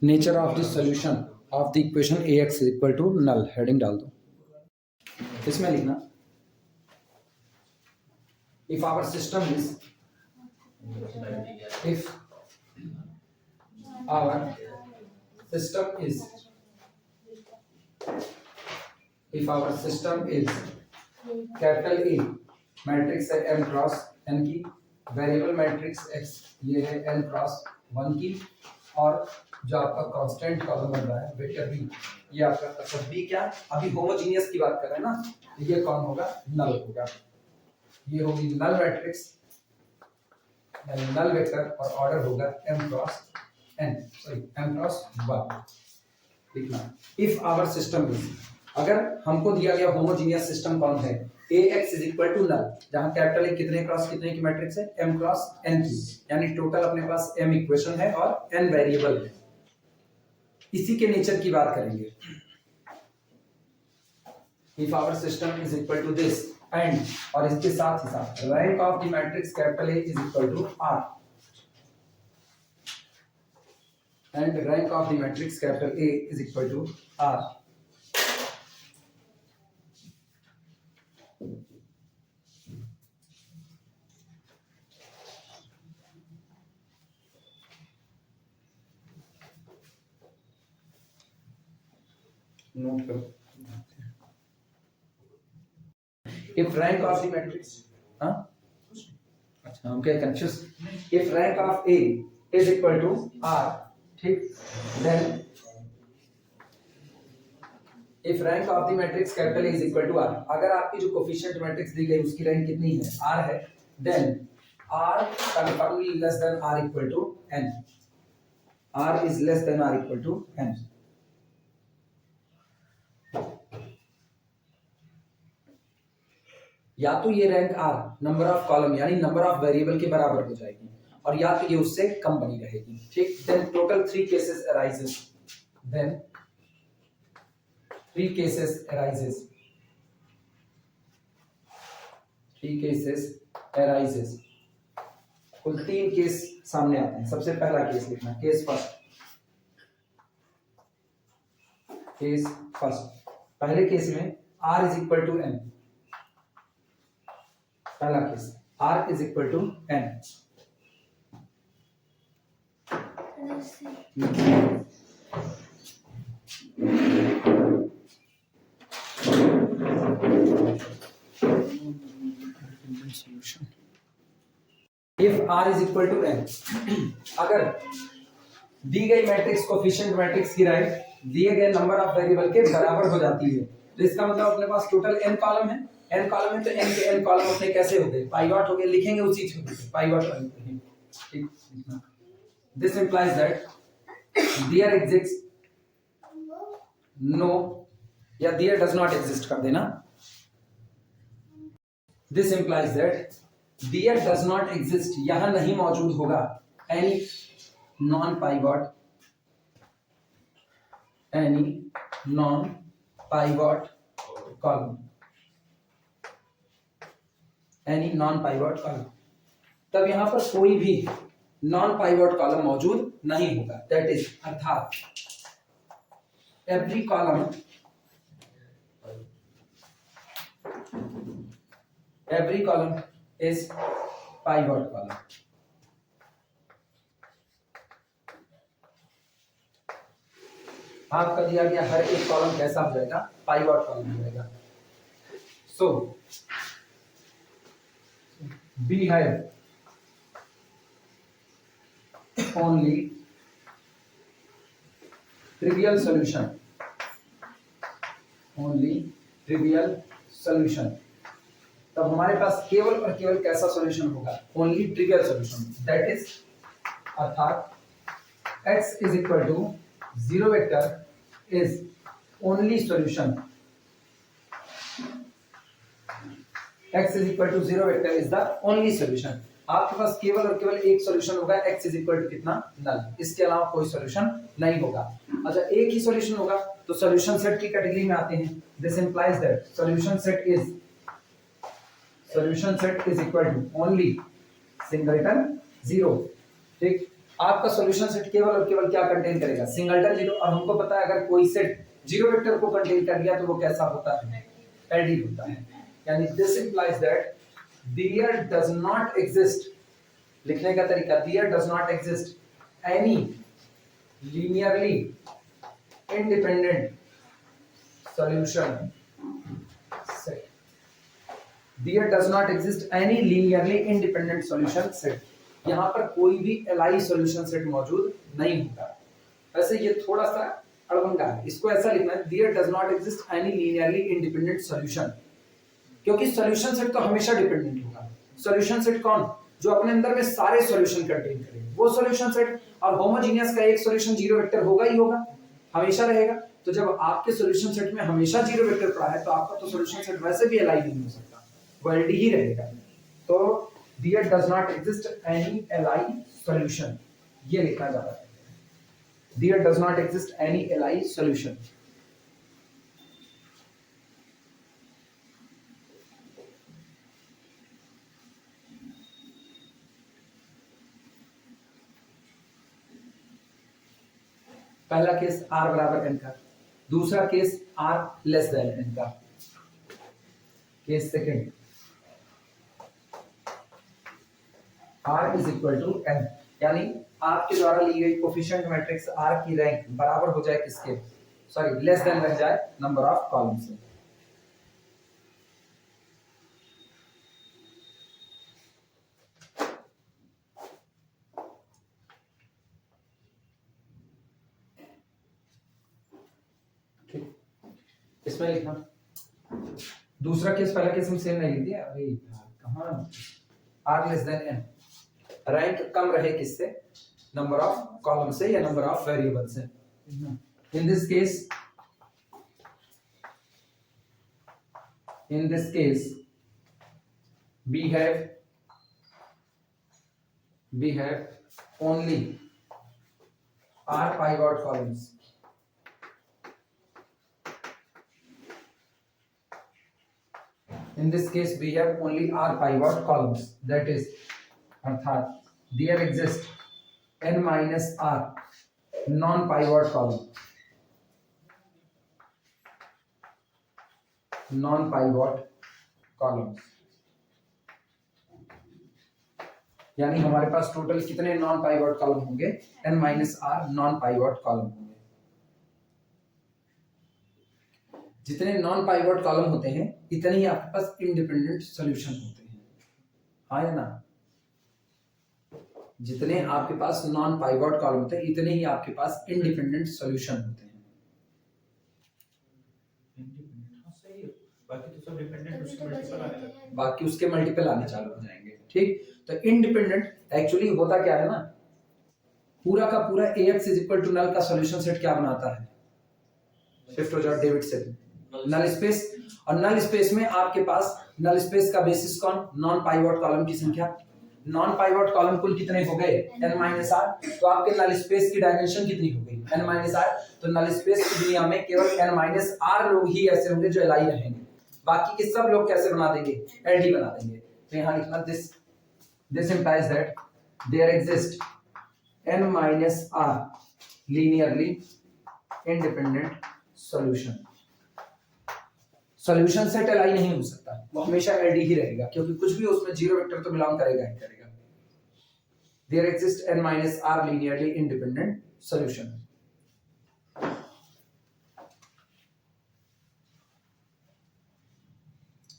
Nature of the solution of the equation ax equal to null, heading डाल दो। इसमें लिखना if our system is if our system is capital A matrix है m cross n की, variable matrix x ये है n cross 1 की, और जो आपका कांस्टेंट कॉलम बन रहा है वेक्टर b ये आपका अच्छा b क्या, अभी होमोजीनियस की बात कर रहे हैं ना, ये कौन होगा, नल होगा। ये होगी नल मैट्रिक्स नल वेक्टर और ऑर्डर होगा m क्रॉस 1 लिखना। इफ आवर सिस्टम इज, अगर हमको दिया गया होमोजीनियस सिस्टम कौन है, ax is equal to null, जहां कैपिटल ए कितने क्रॉस कितने की मैट्रिक्स है, m क्रॉस n की, यानी टोटल अपने पास m इक्वेशन है और n वेरिएबल है। इसी के नेचर की बात करेंगे। If our system is equal to this and, और इसके साथ ही साथ rank of the matrix capital A is equal to r, and rank of the matrix capital A is equal to r। Note करो, if rank of the matrix, हाँ अच्छा हम क्या confuse, if rank of A is equal to R, ठीक, then if rank of the matrix capital A is equal to R, अगर आपकी जो coefficient matrix दी गई उसकी रैंक कितनी है, R है, then R confirmly less than R equal to N, R is less than R equal to N। या तो ये rank R number of column यानी नंबर ऑफ वेरिएबल के बराबर हो जाएगी, और या तो ये उससे कम बनी रहेगी, ठीक। Then total 3 cases arises, then 3 cases arises, 3 cases arises, कुल 3 केस सामने आते हैं। सबसे पहला केस लिखना, केस फर्स्ट, पहले केस में r is equal to n, पहला case r is equal to n, if r is equal to n, अगर दी गई मैट्रिक्स कोफिशिएंट मैट्रिक्स की रैंक दिए गए नंबर ऑफ वेरिएबल के बराबर हो जाती है, तो इसका मतलब अपने पास टोटल n कॉलम है, n कॉलम है तो n के n कॉलम अपने कैसे हो गए, पाइवट हो गए, लिखेंगे उसी चीज को पाइवट वाली, ठीक। This implies that there exist no, या देयर डज नॉट एग्जिस्ट कर देना, this implies that there does not exist, यहां नहीं मौजूद होगा any non pivot column, any non pivot column, तब यहां पर कोई भी नॉन पाइवट कॉलम मौजूद नहीं होगा, दैट इज अर्थात every column is pivot column. आपका दिया गया हर एक कॉलम कैसा हो जाएगा, पाइवट कॉलम हो जाएगा। सो we have only trivial solution, तब हमारे पास केवल और केवल कैसा सॉल्यूशन होगा, only trivial solution, that is अर्थात x is equal to 0 vector is only solution, x is equal to 0 vector is the only solution. आपके पास केवल और केवल एक सॉल्यूशन होगा, x इज इक्वल टू कितना, नल, इसके अलावा कोई सॉल्यूशन नहीं होगा। अच्छा एक ही सॉल्यूशन होगा तो सॉल्यूशन सेट की कैटेगरी में आते हैं, this implies that solution set is equal to only singleton 0, ठीक, आपका सॉल्यूशन सेट केवल और केवल क्या कंटेन करेगा, सिंगलटन जीरो, और हमको पता है अगर कोई सेट जीरो वेक्टर को कंटेन कर लिया तो वो कैसा होता है, एडी होता है। यानी this implies that there does not exist, लिखने का तरीका, there does not exist any linearly independent solution set, there does not exist any linearly independent solution set, यहाँ पर कोई भी एलआई सॉल्यूशन सेट मौजूद नहीं होता। वैसे ये थोड़ा सा अड़बंगा है, इसको ऐसा लिखना है, there does not exist any linearly independent solution, क्योंकि सॉल्यूशन सेट तो हमेशा डिपेंडेंट होगा। सॉल्यूशन सेट कौन, जो अपने अंदर में सारे सॉल्यूशन कंटेन करे, वो सॉल्यूशन सेट। और होमोजीनियस का एक सॉल्यूशन जीरो वेक्टर होगा ही होगा, हमेशा रहेगा। तो जब आपके सॉल्यूशन सेट में हमेशा जीरो वेक्टर पड़ा है तो आपका तो सॉल्यूशन सेट वैसे भी एलआई नहीं हो सकता, वो एलडी ही रहेगा। तो there does not exist any LI solution, ये लिखना जा रहा है, there does not exist any LI solution. पहला केस r बराबर n का, दूसरा case r less than n का। Case second, r is equal to n, यानी आपके द्वारा ली गई कोफिशिएंट मैट्रिक्स r की रैंक बराबर हो जाए किसके, सॉरी लेस देन रह जाए नंबर ऑफ कॉलम से। ठीक, इसमें लिखना, दूसरा केस पहला केस हम सेम नहीं लिख दिया, अरे कहां, r less than n, rank कम रहे किससे, नंबर ऑफ कॉलम से या नंबर ऑफ वेरिएबल से। In this case we have only r pivot columns, in this case we have only r pivot columns, that is अर्थात there exist n minus r non pivot column, non pivot columns, यानी हमारे पास total कितने non pivot column होंगे, n minus R non pivot column होंगे। जितने non pivot column होते हैं इतने ही आपके पास इंडिपेंडेंट सॉल्यूशन होते हैं, हाँ या ना, जितने आपके पास नॉन पाइवट कॉलम होते हैं इतने ही आपके पास इंडिपेंडेंट सॉल्यूशन होते हैं। बाकी तो सब डिपेंडेंट, उसके मल्टीपल आने लगते हैं, बाकी उसके मल्टीपल आने चालू हो जाएंगे। ठीक, तो इंडिपेंडेंट एक्चुअली होता क्या है ना, पूरा का पूरा ax is equal to null का सॉल्यूशन सेट क्या बनाता है, शिफ्ट हो जाओ डेविड से, नल स्पेस, और नल स्पेस में आपके पास नल स्पेस का बेसिस कौन, नॉन पाइवट कॉलम की संख्या। नॉन पाइवट कॉलम कुल कितने हो गए, n माइनस आर, तो आपके नल स्पेस की डायमेंशन कितनी हो गई, n माइनस आर। तो नल स्पेस की दुनिया में केवल n माइनस आर लोग ही ऐसे होंगे जो एलआई रहेंगे, बाकी के सब लोग कैसे बना देंगे, एलडी बना देंगे। तो यहाँ लिखना this implies that there exist n minus r linearly independent solution, solution set LI नहीं हो सकता, वो हमेशा एलडी ही रहेगा, क्योंकि कुछ भी उसमें जीरो वेक्टर तो बिलोंग करेगा ही करेगा। There exist n minus r linearly independent solution।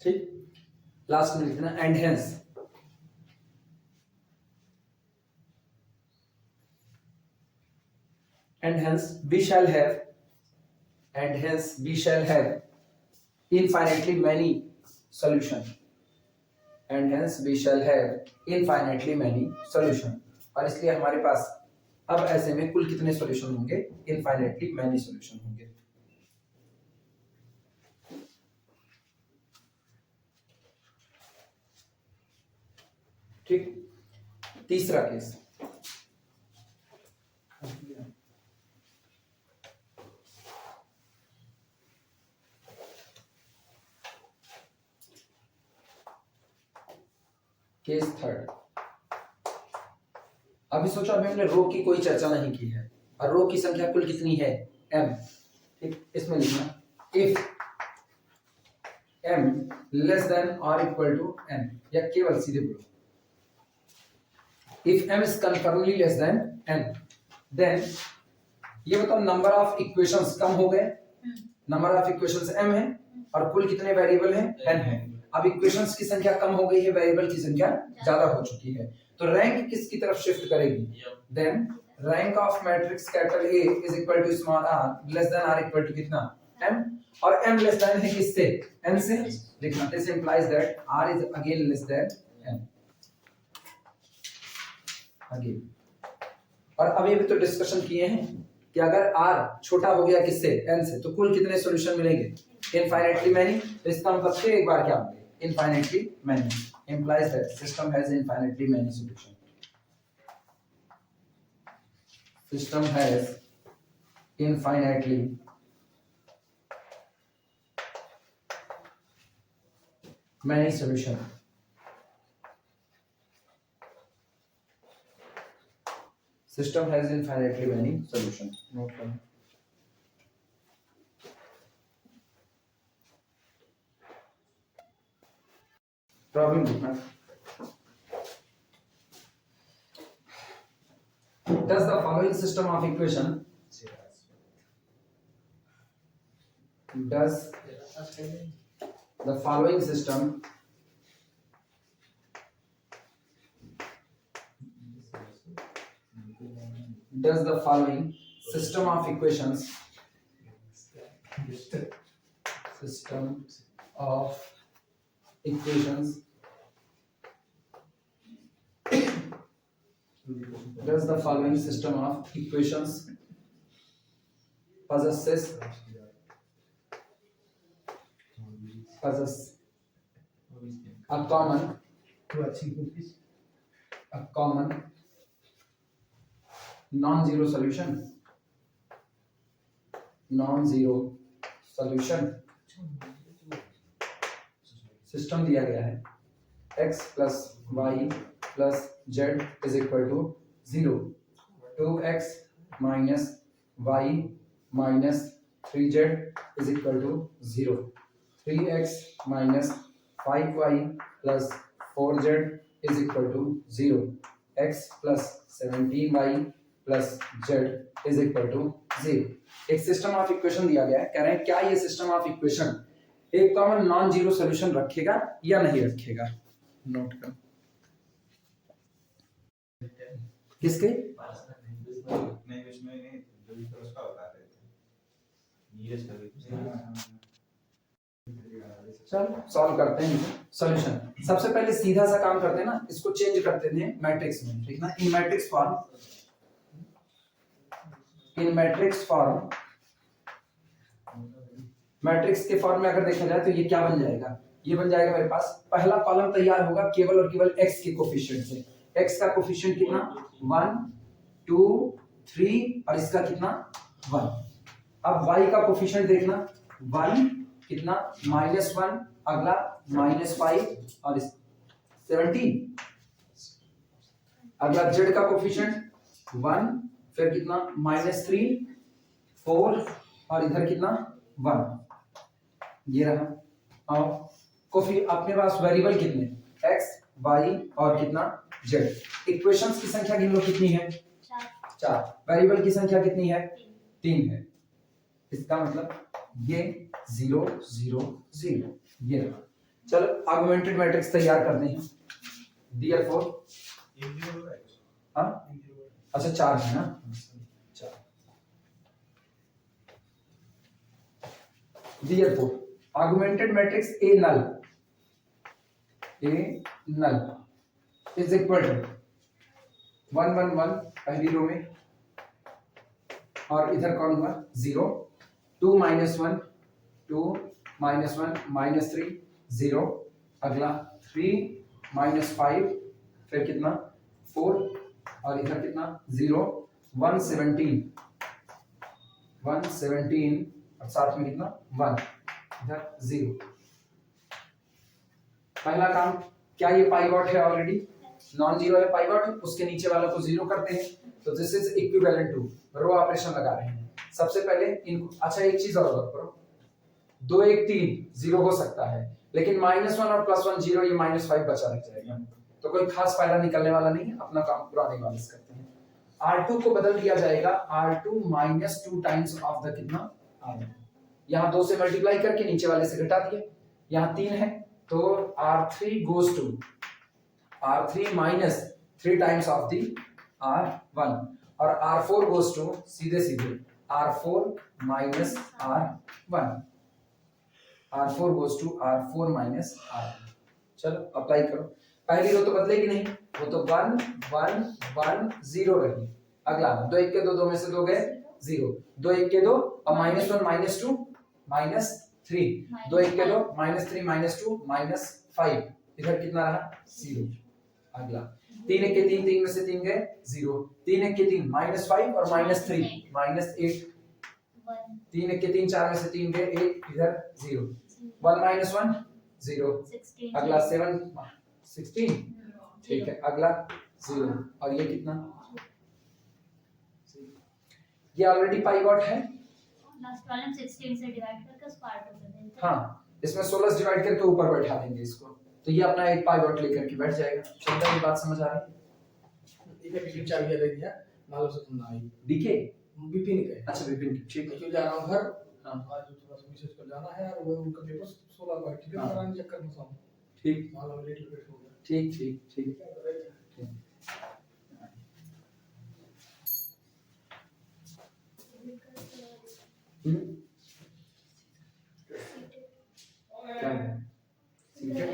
ठीक, लास्ट में लिखना and hence we shall have infinitely many solution, and hence we shall have infinitely many solution, और इसलिए हमारे पास अब ऐसे में कुल कितने सॉल्यूशन होंगे, इनफाइनाइटली मैनी सॉल्यूशन होंगे। ठीक, तीसरा केस, केस थर्ड, अभी सोचो, अभी हमने रो की कोई चर्चा नहीं की है और रो की संख्या कुल कितनी है m। ठीक, इसमें लिखना इफ m लेस देन और इक्वल टू n, या केवल सीधे बोलो if m is confirmly less than n, then ये बताओ नंबर ऑफ इक्वेशंस कम हो गए, नंबर ऑफ इक्वेशंस m है और कुल कितने वेरिएबल हैं n है। अब इक्वेशंस की संख्या कम हो गई है, वेरिएबल की संख्या ज्यादा हो चुकी है, तो रैंक किसकी तरफ शिफ्ट करेगी, then rank of matrix capital A is equal to small r less than r equal to कितना m, और m लेस देन है किससे, n से, लिखना this implies that r is again less than n again. और अभी भी तो डिस्कशन किए हैं कि अगर r छोटा हो गया किससे, n से, तो कुल कितने सॉल्यूशन मिलेंगे, इनफाइनाइटली मैनी। तो इसका मतलब फिर एक बार क्या बोले, infinitely many implies that system has infinitely many solutions. System has infinitely many solutions. System has infinitely many solutions. Note down. Problem लिखना। Does the following system of equation does the following system does the following system of equations system of equations does the following system of equations possess a common non-zero solution, system दिया गया है x plus y plus z is equal to 0, 2x minus y minus 3z is equal to 0, 3x minus 5y plus 4z is equal to 0, x plus 17y plus z is equal to 0। एक system of equation दिया गया है, कह रहे हैं क्या ये system of equation एक कॉमन नॉन जीरो सॉल्यूशन रखेगा या नहीं रखेगा। नोट कर किसके चलो सॉल्व करते हैं सॉल्यूशन। सबसे पहले सीधा सा काम करते हैं ना, इसको चेंज करते हैं मैट्रिक्स में, ठीक ना। इन मैट्रिक्स फॉर्म मैट्रिक्स के फॉर्म में अगर देखा जाए तो ये क्या बन जाएगा, ये बन जाएगा मेरे पास पहला कॉलम तैयार होगा केवल और केवल x के कोफिशिएंट से। x का कोफिशिएंट कितना 1 2 3 और इसका कितना 1। अब y का कोफिशिएंट देखना 1 कितना -1, अगला -5 और 17, अगला z का कोफिशिएंट 1, फिर कितना -3 4 और इधर कितना 1, ये रहा। और कोफी अपने पास वेरिएबल कितने x y और कितना z। इक्वेशंस की संख्या गिन लो कितनी है 4, वेरिएबल की संख्या कितनी है 3 है। इसका मतलब ये 0 0 0 ये रहा। चलो आर्गुमेंटेड मैट्रिक्स तैयार करते हैं। therefore हाँ अच्छा 4 है ना, 4। therefore augmented matrix A null is equal to 1 1 1 पहली रो में, और इधर कौन हुआ 0, 2 -1 2 -1 -3 0, अगला 3 -5 फिर कितना 4 और इधर कितना 0, 117 और साथ में कितना 1 इधर 0। पहला काम क्या ये पाइवॉट है ऑलरेडी, नॉन जीरो है पाइवट, उसके नीचे वाला को जीरो करते हैं, तो this is equivalent to row operation लगा रहे हैं। सबसे पहले इनको, अच्छा एक चीज और गौर करो, 2 1 3 जीरो हो सकता है, लेकिन -1 और +1 जीरो, ये -5 बचा रह जाएगा, तो कोई खास फायदा निकलने वाला नहीं है, अपना काम पुराने वाले से करते हैं। R2 को बदल दिया जाएगा R2 -2 टाइम्स ऑफ द कितना R1, यहाँ 2 से मल्टीप्लाई करके नीचे वाले से घटा दिया, यहाँ 3 है तो R3 goes to R3 minus 3 times of the R1 और R4 goes to सीधे सीधे R4 minus R1, R4 goes to R4 minus R1। चलो अप्लाई करो, पहली रो तो बदलेगी नहीं, वो तो 1 1 1 0 रही। अगला 2 1 के 2, 2 में से 2 गए 0, 2 1 के 2 और -1 -2 -3, 2 1 के 2 -3 -2 -5, इधर कितना रहा 0। अगला 3 1 के 3, 3 में से 3 गए 0, 3 1 के 3 -5 और -3 -8, 3 1 के 3 4 में से 3 गए 1, इधर 0, 1 -1 0, अगला 7 16, ठीक है, अगला 0 और ये कितना, ये ऑलरेडी पाइवट है, लास्ट कॉलम 16 से डिवाइड करके उसको R2 कर देंगे। हाँ इसमें 16 से डिवाइड करके ऊपर बैठा देंगे इसको, तो ये अपना एक पाइवट लेकर के बैठ जाएगा। चलता है, बात समझ आ रही है? इधर पिछले 4 दिया दिया मालूम से तुम ना आई डीके विपिन के, अच्छा विपिन ठीक है, क्यों जा रहा हूं घर, हाँ आज थोड़ा सा विशेष कर जाना है और वो उनका पेपर 16 का टिकट हाँ। कराने चक्कर में हूं, ठीक मालूम लेट लेट हो गया। ठीक ठीक ठीक क्या है? ठीक है,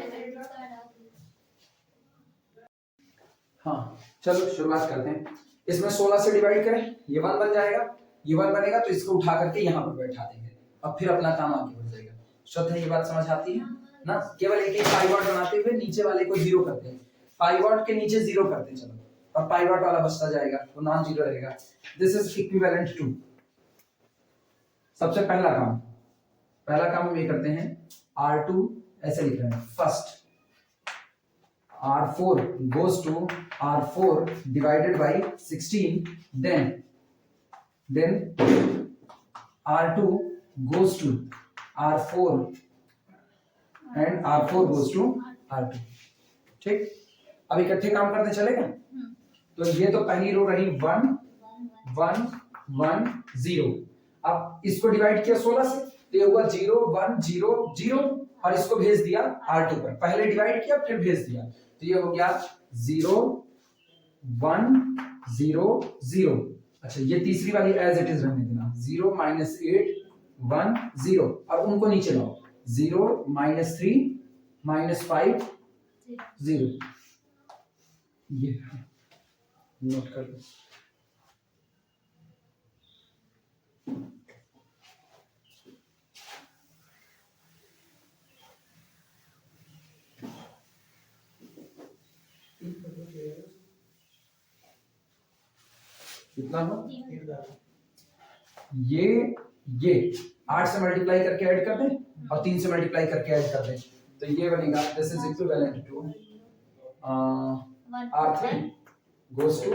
हाँ चलो शुरुआत करते हैं। इसमें 16 से डिवाइड करें, ये 1 बन जाएगा, ये 1 बनेगा तो इसको उठा करके यहाँ पर बैठा देंगे, अब फिर अपना काम आगे बढ़ जाएगा। श्रद्धा है, ये बात समझ आती है ना? केवल एक एक पाइवट बनाते हुए नीचे वाले को जीरो करते हैं, पाइवट के नीचे जीरो करते हैं, चलो, और पाइवट वाला बचता जाएगा, वो नॉन जीरो रहेगा। दिस इज इक्विवेलेंट टू, सबसे पहला काम हम ये करते हैं, R2 ऐसे लिख रहे हैं, first R4 goes to R4 divided by 16, then R2 goes to R4 and R4 goes to R2, ठीक। अब इकट्ठे काम करते चलेगा, तो ये तो पहली रो रही 1 1 1 0, अब इसको डिवाइड किया 16 से, तो ये हुआ 0 1 0 0 और इसको भेज दिया R2 पर, पहले डिवाइड किया फिर भेज दिया, तो ये हो गया 0 1 0 0। अच्छा ये तीसरी वाली एज इट इज रहने देना, 0 -8 1 0 और उनको नीचे लाओ, 0 -3 -5 0, ये नोट कर लो। कितना हो, ये 8 से मल्टीप्लाई करके ऐड कर दें और 3 से मल्टीप्लाई करके ऐड कर दें, तो ये बनेगा this is equivalent to R3 goes to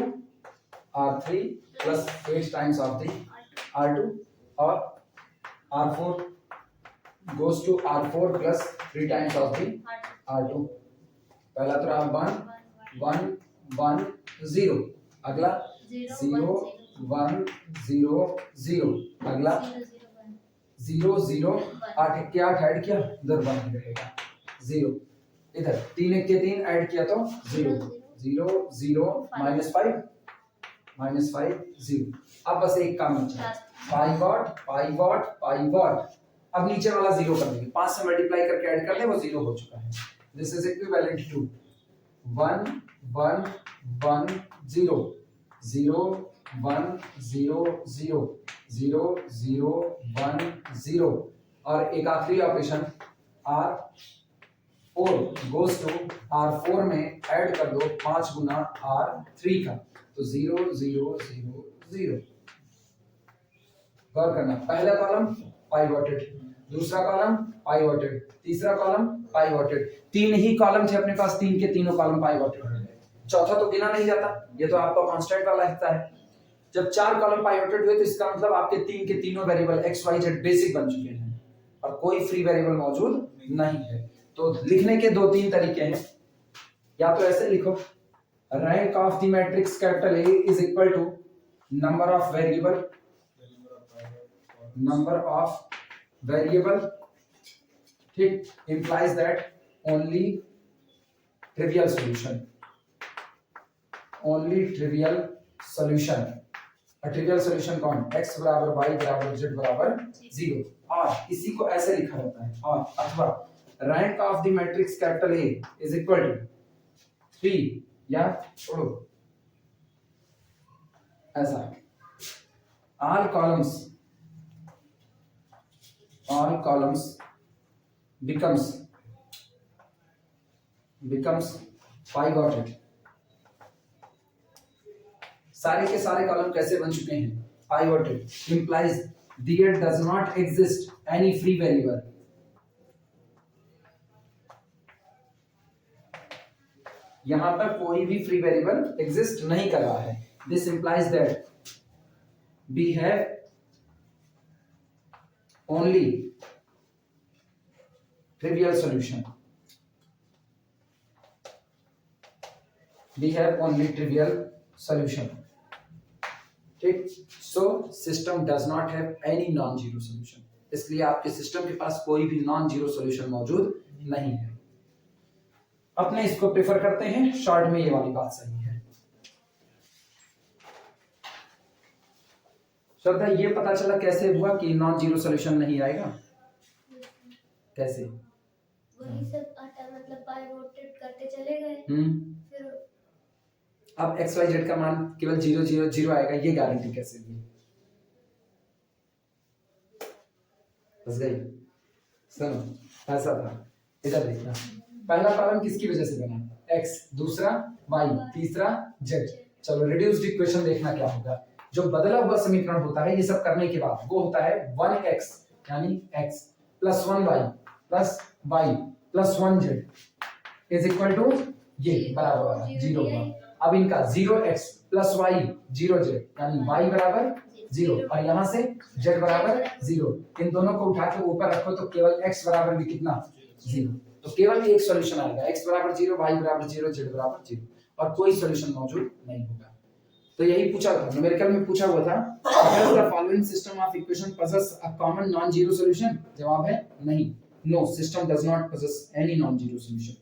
R3 plus 8 times of the R2 और R4 goes to R4 plus 3 times of the R2। पहला तो रहा 1 1 1 0, अगला 0 1 0 0, अगला 0 0 8 1 के 8 ऐड किया, उधर 1 रहेगा 0, इधर 3 1 के 3 ऐड किया तो 0 0 0 -5 0। अब बस एक काम बचा, पाइवट, अब नीचे वाला 0 कर देंगे, 5 से मल्टीप्लाई करके ऐड कर दें, वो 0 हो चुका है। दिस इज इक्विवेलेंट टू 1 1 1 0 0 1 0 0 0 0 1 0 और एक आखिरी operation R4 goes to R4 में ऐड कर दो 5 गुना R3 का, तो 0 0 0 0। गौर करना, पहला कॉलम पाइवटेड, दूसरा कॉलम पाइवटेड, तीसरा कॉलम पाइवटेड, 3 ही कॉलम थे अपने पास, 3 के तीनों कॉलम पाइवटेड हो गए। चौथा तो गिना नहीं जाता, ये तो आपका कांस्टेंट वाला हिस्सा है। जब 4 कॉलम पाइवोटेड हुए तो इसका मतलब आपके तीन के तीनों variable x y z basic बन चुके हैं और कोई फ्री वेरिएबल मौजूद नहीं है। तो लिखने के 2-3 तरीके हैं, या तो ऐसे लिखो, rank of the matrix capital A is equal to number of variable ठीक, implies that only trivial solution और ट्रिवियल सॉल्यूशन कौन, x बराबर y बराबर z बराबर 0। और इसी को ऐसे लिखा जाता है, और अथवा rank of the matrix capital A is equal to 3, या छोड़ो ऐसा, all columns becomes pivoted। सारे के सारे कॉलम कैसे बन चुके हैं, pivoted, implies there does not exist any free variable। यहां पर कोई भी फ्री वेरिएबल एग्जिस्ट नहीं कर रहा है। This implies that we have only trivial solution। ठीक, so system does not have any non zero solution, इसलिए आपके सिस्टम के पास कोई भी नॉन जीरो सॉल्यूशन मौजूद नहीं है। अपने इसको प्रेफर करते हैं, शॉर्ट में ये वाली बात सही है। श्रद्धा, ये पता चला कैसे हुआ कि नॉन जीरो सॉल्यूशन नहीं आएगा, कैसे? वही सब आटा मतलब पाइवोटेड करते चले गए, फिर अब एक्स वाई जेड का मान केवल 0 0 0 आएगा, ये गारंटी कैसे दी? बस गई। सुनो, ऐसा था, इधर देखना, पहला कॉलम किसकी वजह से बना, x, दूसरा y, तीसरा z। चलो रिड्यूस्ड इक्वेशन देखना क्या होगा। जो बदला हुआ समीकरण होता है ये सब करने के बाद वो होता है 1x यानी x plus 1y plus y plus 1z is equal to ये बराबर 0 होगा। अब इनका 0x प्लस y 0z यानी y बराबर 0 और यहाँ से z बराबर 0, इन दोनों को उठा के ऊपर रखो तो केवल x बराबर भी कितना 0, तो केवल एक सॉल्यूशन आएगा, x बराबर 0, y बराबर 0, z बराबर 0 और कोई सॉल्यूशन मौजूद नहीं होगा। तो यही पूछा था, न्यूमेरिकल में पूछा हुआ था, does the following system of equation possess a common non-zero solution? जवाब है नहीं, no, system does not possess any non-zero solution।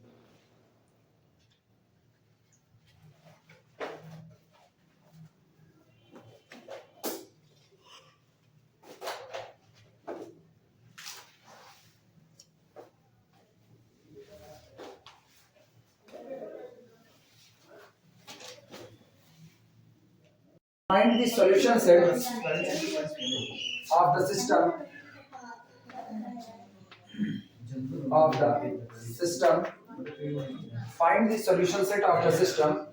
Find the solution set of the system Find the solution set of the system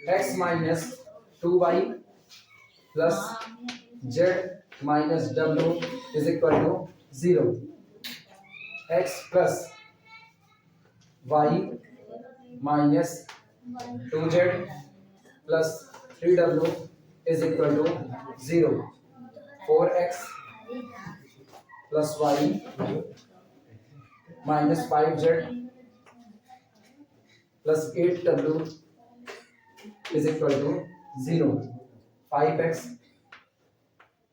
x minus 2y plus z minus w is equal to 0, x plus y minus 2z plus 3w is equal to 0, 4x plus y minus 5z plus 8w is equal to 0, 5x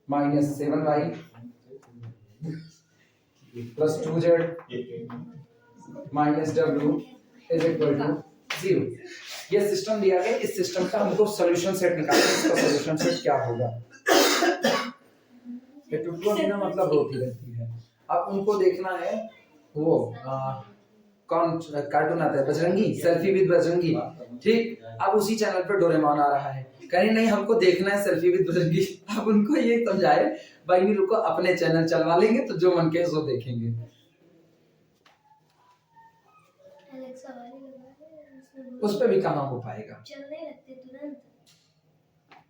minus 7y plus 2z minus w is equal to 0। ये system दिया गया, इस system का हमको solution set निकालना है। इसका solution set क्या होगा? ये टुकड़ों बिना मतलब होती रहती है। अब उनको देखना है, वो कौन कार्टून आता है, बजरंगी, सेल्फी विद बजरंगी, ठीक। अब उसी चैनल पे डोरेमोन आ रहा है, कहीं नहीं हमको देखना है सेल्फी विद बजरंगी। अब उनको ये समझाए भाई नहीं रुको, अपने चैनल चलवा लेंगे तो जो मन के सो देखेंगे। उस पे भी कहाँ हो पाएगा, चलने लगते तुरंत।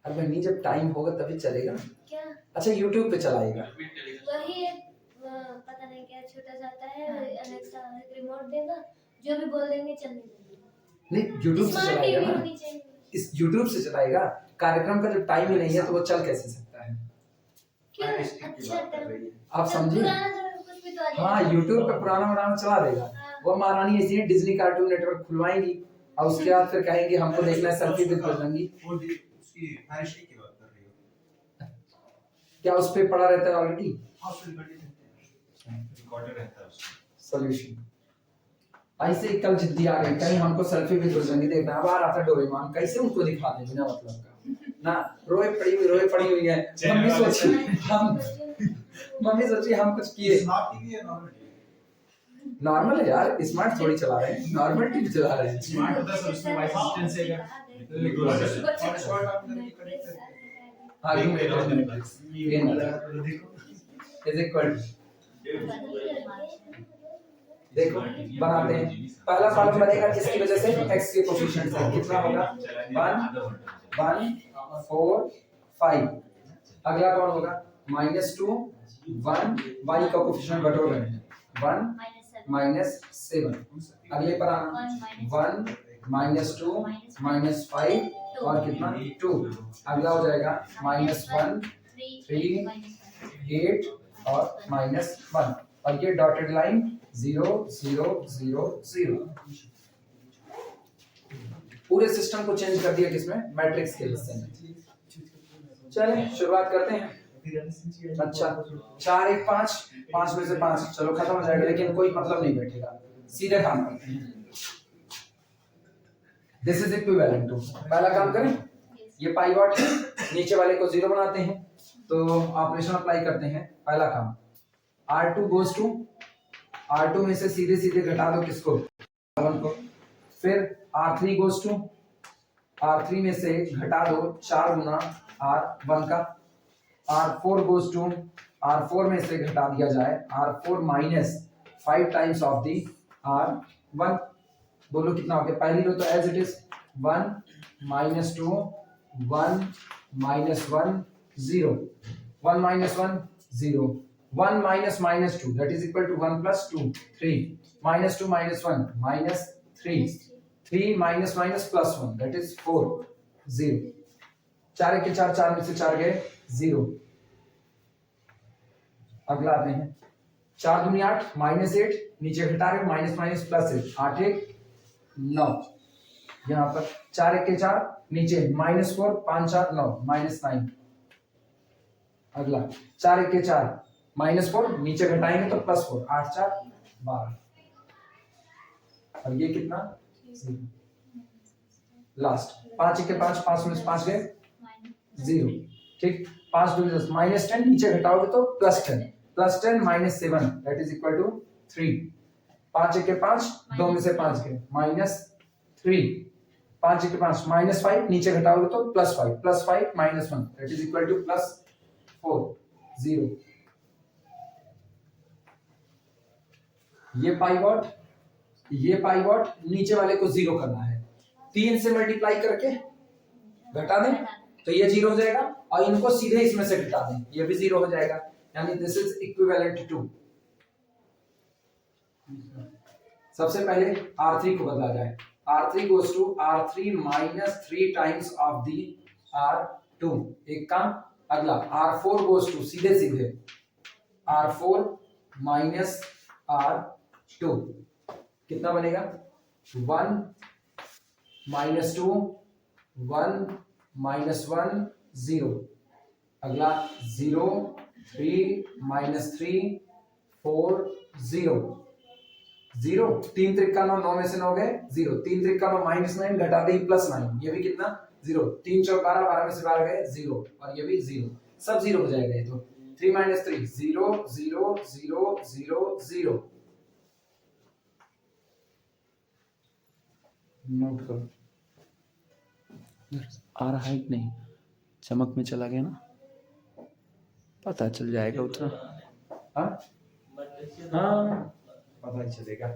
अरे नहीं, जब टाइम होगा तभी चलेगा। क्या? अच्छा YouTube पे चलाएगा। वही पता नहीं क्या छोटा सा आता है, अलेक्सा रिमोट देगा, जो भी बोल देंगे चलने लगेगा। नहीं यूट्यूब से स्मार्ट चलाएगा टीवी ना, होनी चाहिए। इस यूट्यूब से चलाएगा। कार्यक्रम का जब टाइम ही नहीं है तो वो चल कैसे सकता है? क्यों? Fire stick की अच्छा बात कर रही है। आप समझिए। पुराना समय कुछ भी तो आ जाएगा। हाँ, यूट्यूब पे पुराना पुराना चला देगा। वो महारानी इसलिए डिज्नी कार्टून नेटवर्क खुलवाएंगी और उसके बाद फिर कहेंगे हमको देखना है सेल्फी विद बजरंगी। वो उसकी फायर स्टिक की बात कर रही हो। क्या उस पे पड़ा रहता है ऑलरेडी हाँ, उसको रिकॉर्डेड रहता है उसमें। सॉल्यूशन? ऐसे ही कल जिद्दी आ गई, कहीं हमको सेल्फी विद बजरंगी देखना। अब आ रहा था डोरेमोन, कैसे उनको दिखा दें बिना मतलब का ना। रोए पड़ी हुई है। मम्मी सोची हम कुछ किए। स्मार्ट टीवी है नॉर्मल टीवी? नॉर्मल है यार, स्मार्ट थोड़ी चला रहे हैं, नॉर्मल टीवी चला रहे हैं। स्मार्ट होता है सर, उसमें वाइस असिस्टेंट से क्या? और शॉर्ट आप करके कनेक्ट करते हैं। हाँ, देख रहे हो मेरे पास। ये देखो। इज इक्वल, देखो बनाते हैं। पहला कॉलम बनेगा किसकी वजह से? x के कोफिशिएंट से। कितना होगा? 1 1 4 5। अगला कौन होगा? -2 1 y का कोफिशिएंट बटोर रहे हैं 1 -7। अगले पर आना 1 -2 -5 और कितना 2। अगला हो जाएगा -1 3 8 और -1 और ये डॉटेड लाइन 0 0 0 0। पूरे सिस्टम को चेंज कर दिया किसमें? मैट्रिक्स के हिस्से में। चलें शुरुआत करते हैं। अच्छा 4 1 5 5 में से 5 चलो खत्म हो जाएगा, लेकिन कोई मतलब नहीं बैठेगा, सीधे काम करते हैं। दिस इज इक्विवेलेंट टू, पहला काम करें, ये पाइवॉट है, नीचे वाले को 0 बनाते हैं तो ऑपरेशन अप्लाई करते हैं। पहला काम R2 गोज टू R2 में से सीधे सीधे घटा दो किसको? R1 को। फिर R3 गोज टू R3 में से घटा दो 4 गुना R1 का। R4 गोज टू R4 में से घटा दिया जाए R4 minus 5 times of the R1। बोलो कितना हो गया? पहली रो तो as it is 1 -2 1 -1 0 1 -1 0 1 -2 that is equal to 1 + 2 3 -2 -1 -3 3 minus plus 1 that is 4 0। 4 के 4 4 में से 4 गए 0। अगला आते हैं 4 दूनी 8 -8 नीचे घटा रहे माइनस माइनस प्लस 8 8 9। यहाँ पर 4 1 के 4 नीचे -4 5 4 9 -9। अगला 4 1 के 4 -4 नीचे घटाएंगे तो +4 8 4 12। और ये कितना? लास्ट 5 1 के 5 5 में से 5 गए 0। ठीक 5 2 10 -10 नीचे घटाओगे तो +10 +10 - 7 that is equal to 3। 5 1 के 5 2 में से 5 गए -3। 5 1 के 5 -5 नीचे घटाओगे तो +5 +5 -1 that is equal to +4 0। ये पाइवॉट नीचे वाले को 0 करना है। 3 से मल्टीप्लाई करके घटा दें तो ये 0 हो जाएगा और इनको सीधे इसमें से घटा दें, ये भी 0 हो जाएगा। यानी दिस इज इक्विवेलेंट टू। सबसे पहले R3 को बदला जाए। R3 goes to R3 minus 3 times of the R2। एक काम। अगला R4 goes to सीधे सीधे R4 minus R2 कितना बनेगा? 1 -2 1 -1 0। अगला 0 3 -3 4 0 0। 3 3 का 9 9 में से 9 गए 0। 3 3 का 9 -9 घटा दे +9 ये भी कितना 0। 3 4 12 12 में से 12 गए 0 और ये भी 0। सब 0 हो जाएगा ये तो। 3 - 3 0 0 0 0 0। नोट करो आ रहा है कि नहीं? चमक में चला गया ना, पता चल जाएगा उतना। हाँ पता ही चलेगा।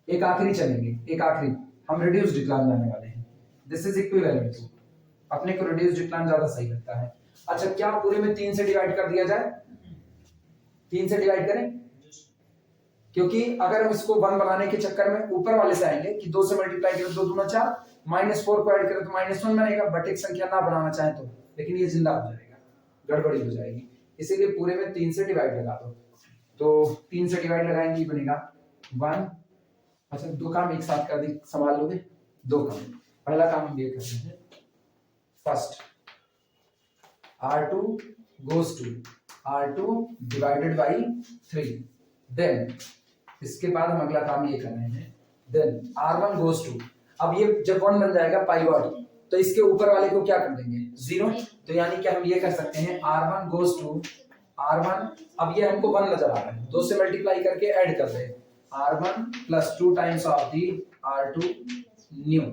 एक आखिरी चलेंगे, एक आखिरी हम रिड्यूस डिक्लाइन जाने वाले हैं। This is equivalent to. अपने को रिड्यूस डिक्लाइन ज्यादा सही लगता है। अच्छा क्या पूरे में 3 से डिवाइड कर दिया जाए? 3 से डिवाइड करें क्योंकि अगर हम इसको 1 बनाने के चक्कर में ऊपर वाले से आएंगे कि 2 से मल्टीप्लाई करें 2 दूना 4, -4 को ऐड करें तो -1 बनेगा, बट एक संख्या ना बनाना चाहे तो, लेकिन ये जिंदा हो जाएगा, गड़बड़ी हो जाएगी, इसीलिए पूरे में 3 से डिवाइड लगा दो। तो 3 से डिवाइड लगाएंगे बनेगा 1। अच्छा 2 काम एक साथ कर दी, संभाल लोगे 2 काम। पहला काम हम ये करते हैं, first R2 goes to R2 divided by 3, then इसके बाद हम अगला काम ये कर रहे हैं, देन R1 goes to, अब ये जब 1 बन जाएगा पाइवट तो इसके ऊपर वाले को क्या कर देंगे 0, तो यानी कि हम ये कर सकते हैं R1 goes to R1, अब ये हमको 1 नजर आ रहा है, 2 से मल्टीप्लाई करके ऐड कर रहे हैं, R1 plus 2 times of the R2 new,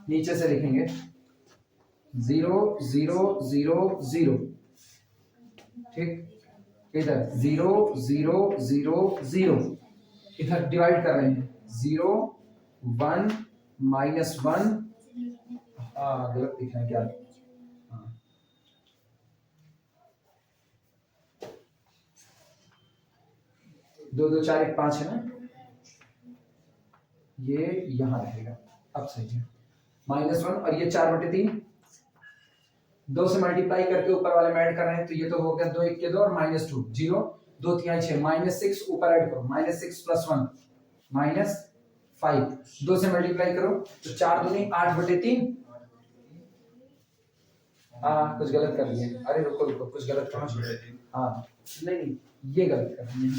नीचे से लिखेंगे 0 0 0 0, ठीक, इधर 0 0 0 0, इधर डिवाइड कर रहे हैं 0 1 -1, गलत लिखा है क्या, हाँ, 2 2 4 1 5 है ना, ये यहां रहेगा, अब सही है, -1 और ये 4/3, 2 से मल्टीप्लाई करके ऊपर वाले में ऐड कर रहे हैं, तो ये तो हो गया 2 1 के 2 और -2 0 2 3 6 -6 ऊपर ऐड करो, -6 + 1 -5, 2 से मल्टीप्लाई करो तो 4 दूनी 8/3, कुछ गलत कर दिए, अरे रुको रुको कुछ गलत कहाँ छोड़े, नहीं ये गलत कर दिए,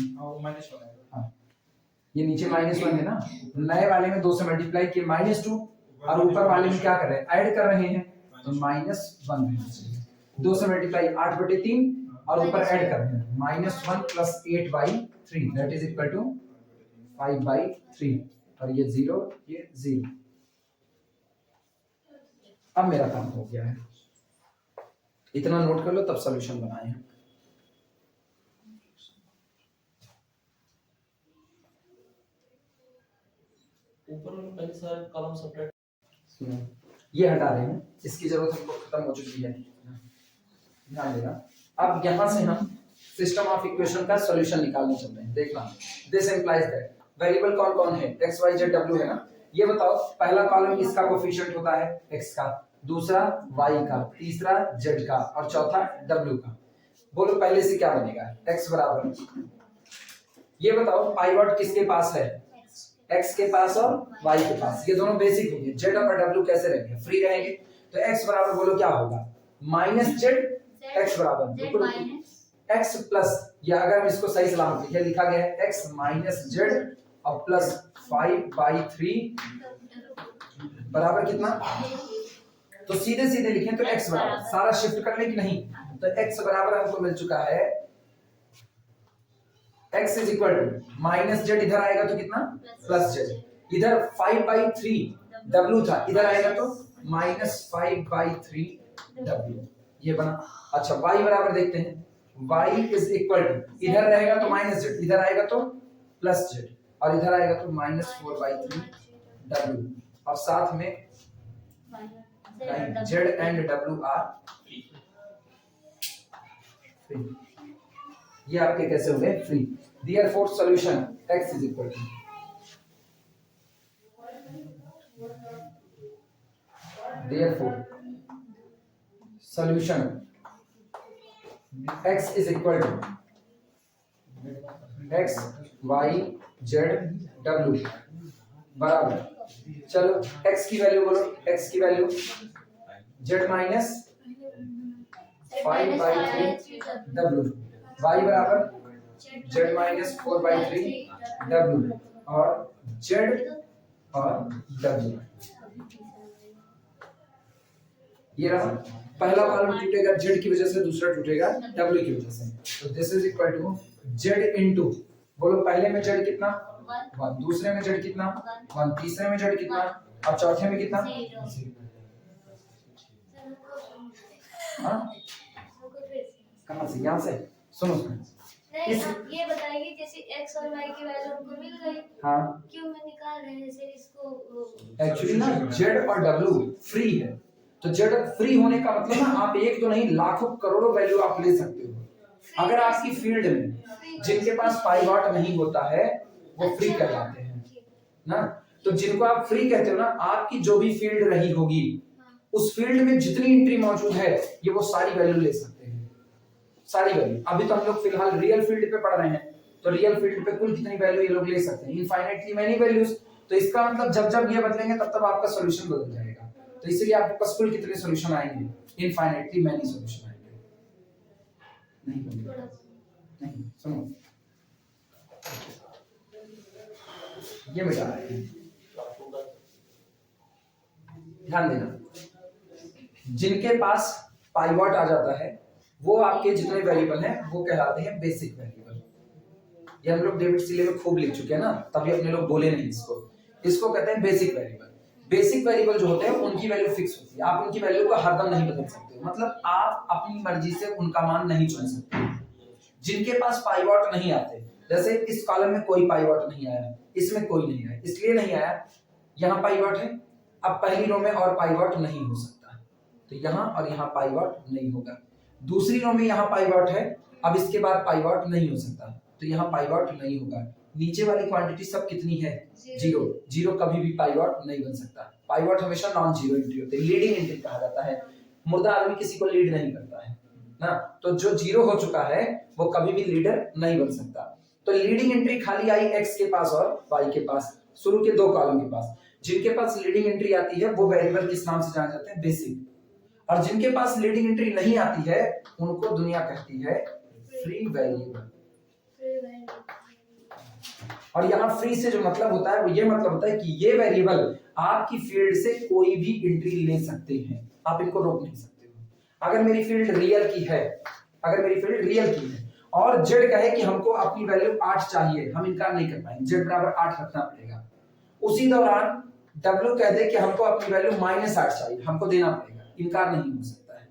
हाँ ये नीचे -1 है ना, नए वाले में 2 से मल्टीप्लाई किए -2 और ऊपर वाले में क्या कर रहे हैं ऐड कर रहे हैं, तो -1 रहना चाहिए, 2 से मल्टीप्लाई 8/3 और ऊपर ऐड कर रहे हैं -1 + 8/3 दैट इज इक्वल टू 5/3, और ये 0 ये 0। अब मेरा काम हो गया है, इतना नोट कर लो तब सॉल्यूशन बनाए हैं। ऊपर वाले पहले सारे कॉलम सेपरेट, सुनो ये हटा रहे हैं, इसकी जरूरत हमको खत्म हो चुकी है, ध्यान देना। अब यहां से हम सिस्टम ऑफ इक्वेशन का सॉल्यूशन निकालने चल रहे हैं, देखना दिस इंप्लाइज दैट वेरिएबल कौन कौन है, x y z w है ना, ये बताओ पहला कॉलम किसका कोफिशिएंट होता है x का, दूसरा y का, तीसरा z का और चौथा w का, बोलो पहले से क्या बनेगा, x बराबर, ये बताओ पाइवट किसके पास है, x के पास और y के पास, ये दोनों बेसिक होंगे, z और w कैसे रहेंगे, फ्री रहेंगे, तो x बराबर बोलो क्या होगा, -z, x बराबर x प्लस, या अगर हम इसको सही सलामत लिखे, लिखा गया है x -z और प्लस 5/3 बराबर कितना, तो सीधे सीधे लिखें तो x बराबर, सारा शिफ्ट करने की नहीं, तो x बराबर हमको मिल चुका है, x is equal to -z, इधर आएगा तो कितना +z, इधर 5/3 w था, इधर आएगा तो -5/3 w, ये बना। अच्छा y बराबर देखते हैं, y इज इक्वल टू, इधर रहेगा तो -z, इधर आएगा तो +z और इधर आएगा तो -4/3 w, और साथ में z and w are free, ये आपके कैसे हो गए free. Therefore solution x is equal to, therefore solution x is equal to x y z w बराबर, चलो x की वैल्यू बोलो, x की value z minus 5/3 w, y बराबर z माइनस 4/3 w और z और w, ये रहा पहला कॉलम टूटेगा z की वजह से, दूसरा टूटेगा w की वजह से, तो this is equal to z into, बोलो पहले में z कितना 1, दूसरे में z कितना 1, तीसरे में z कितना, और चौथे में कितना, हाँ कहाँ से, यहाँ से सुनो नहीं, आप ये बताइए जैसे x और y की वैल्यू हमको मिल गई, हाँ क्यों मैं निकाल रहे हैं, जैसे इसको एक्चुअली ना z और w फ्री है, तो z फ्री होने का मतलब ना आप एक तो नहीं लाखों करोड़ों वैल्यू आप ले सकते हो, अगर आपकी फील्ड में जिनके पास पाइवॉट नहीं होता है वो फ्री कहलाते हैं ना। तो जिनको आप फ्री कहते हो ना, आपकी जो भी फील्ड रही होगी उस फील्ड में जितनी एंट्री मौजूद है ये वो सारी वैल्यू ले सकते हैं, सारी वैल्यू। अभी तो हम लोग फिलहाल रियल फील्ड पे पढ़ रहे हैं, तो रियल फील्ड पे कुल कितनी वैल्यू ये लोग ले सकते हैं, इनफाइनाइटली मेनी वैल्यूज। तो इसका मतलब जब जब ये बदलेंगे तब तब आपका सॉल्यूशन बदल जाएगा। तो इसलिए आपके पास कुल कितने सॉल्यूशन आएंगे, इनफाइनाइटली मेनी सॉल्यूशन आएंगे। नहीं सुनो, ये मिटा रहे हैं, ध्यान देना। जिनके पास पाइवॉट आ जाता है वो आपके जितने वेरिएबल हैं वो कहलाते हैं बेसिक वेरिएबल। ये हम लोग डेविड सीले में खूब लिख चुके हैं ना, तभी अपने लोग बोले नहीं इसको कहते हैं बेसिक वेरिएबल। बेसिक वेरिएबल जो होते हैं उनकी वैल्यू फिक्स होती है, आप उनकी वैल्यू को हरदम नहीं बदल सकते, मतलब आप अपनी मर्जी से उनका मान नहीं चुन सकते। जिनके पास पाइवॉट नहीं आते, जैसे इस कॉलम में कोई पाइवॉट नहीं आया, इसमें कोई नहीं आया, इसलिए नहीं आया, यहाँ पाइवॉट है, अब पहली रो में और पाइवॉट नहीं हो सकता, तो यहाँ और यहाँ पाइवॉट नहीं होगा। दूसरी रो में यहाँ पाइवॉट है, अब इसके बाद पाइवॉट नहीं हो सकता, तो यहाँ पाइवॉट नहीं होगा। नीचे वाली क्वांटिटी सब कितनी है, जीरो। जीरो कभी भी पाइवॉट नहीं बन सकता। पाइवॉट हमेशा नॉन जीरो एंट्री होती है, लीडिंग एंट्री कहा जाता है। मुर्दा आदमी किसी को लीड नहीं करता है ना, तो जो जीरो हो चुका है वो कभी भी लीडर नहीं बन सकता। तो लीडिंग एंट्री खाली आई एक्स के पास और वाई के पास, शुरू के दो कॉलम के पास। जिनके पास लीडिंग एंट्री आती है वो वेरिएबल किस नाम से जाने जाते हैं, बेसिक। और जिनके पास लीडिंग एंट्री नहीं आती है उनको दुनिया कहती है फ्री वेरिएबल। और यहाँ फ्री से जो मतलब होता है वो ये मतलब होता है कि ये वेरिएबल आपकी फील्ड से कोई भी एंट्री ले सकते हैं, आप इनको रोक नहीं सकते हो। अगर मेरी फील्ड रियल की है, अगर मेरी फील्ड रियल की है और जेड कहे कि हमको अपनी वैल्यू 8 चाहिए, हम इनकार नहीं कर पाएंगे, जेड बराबर 8 रखना पड़ेगा। उसी दौरान डब्ल्यू कह दे कि हमको अपनी वैल्यू -8 चाहिए, हमको देना पड़ेगा, इनकार नहीं हो सकता है।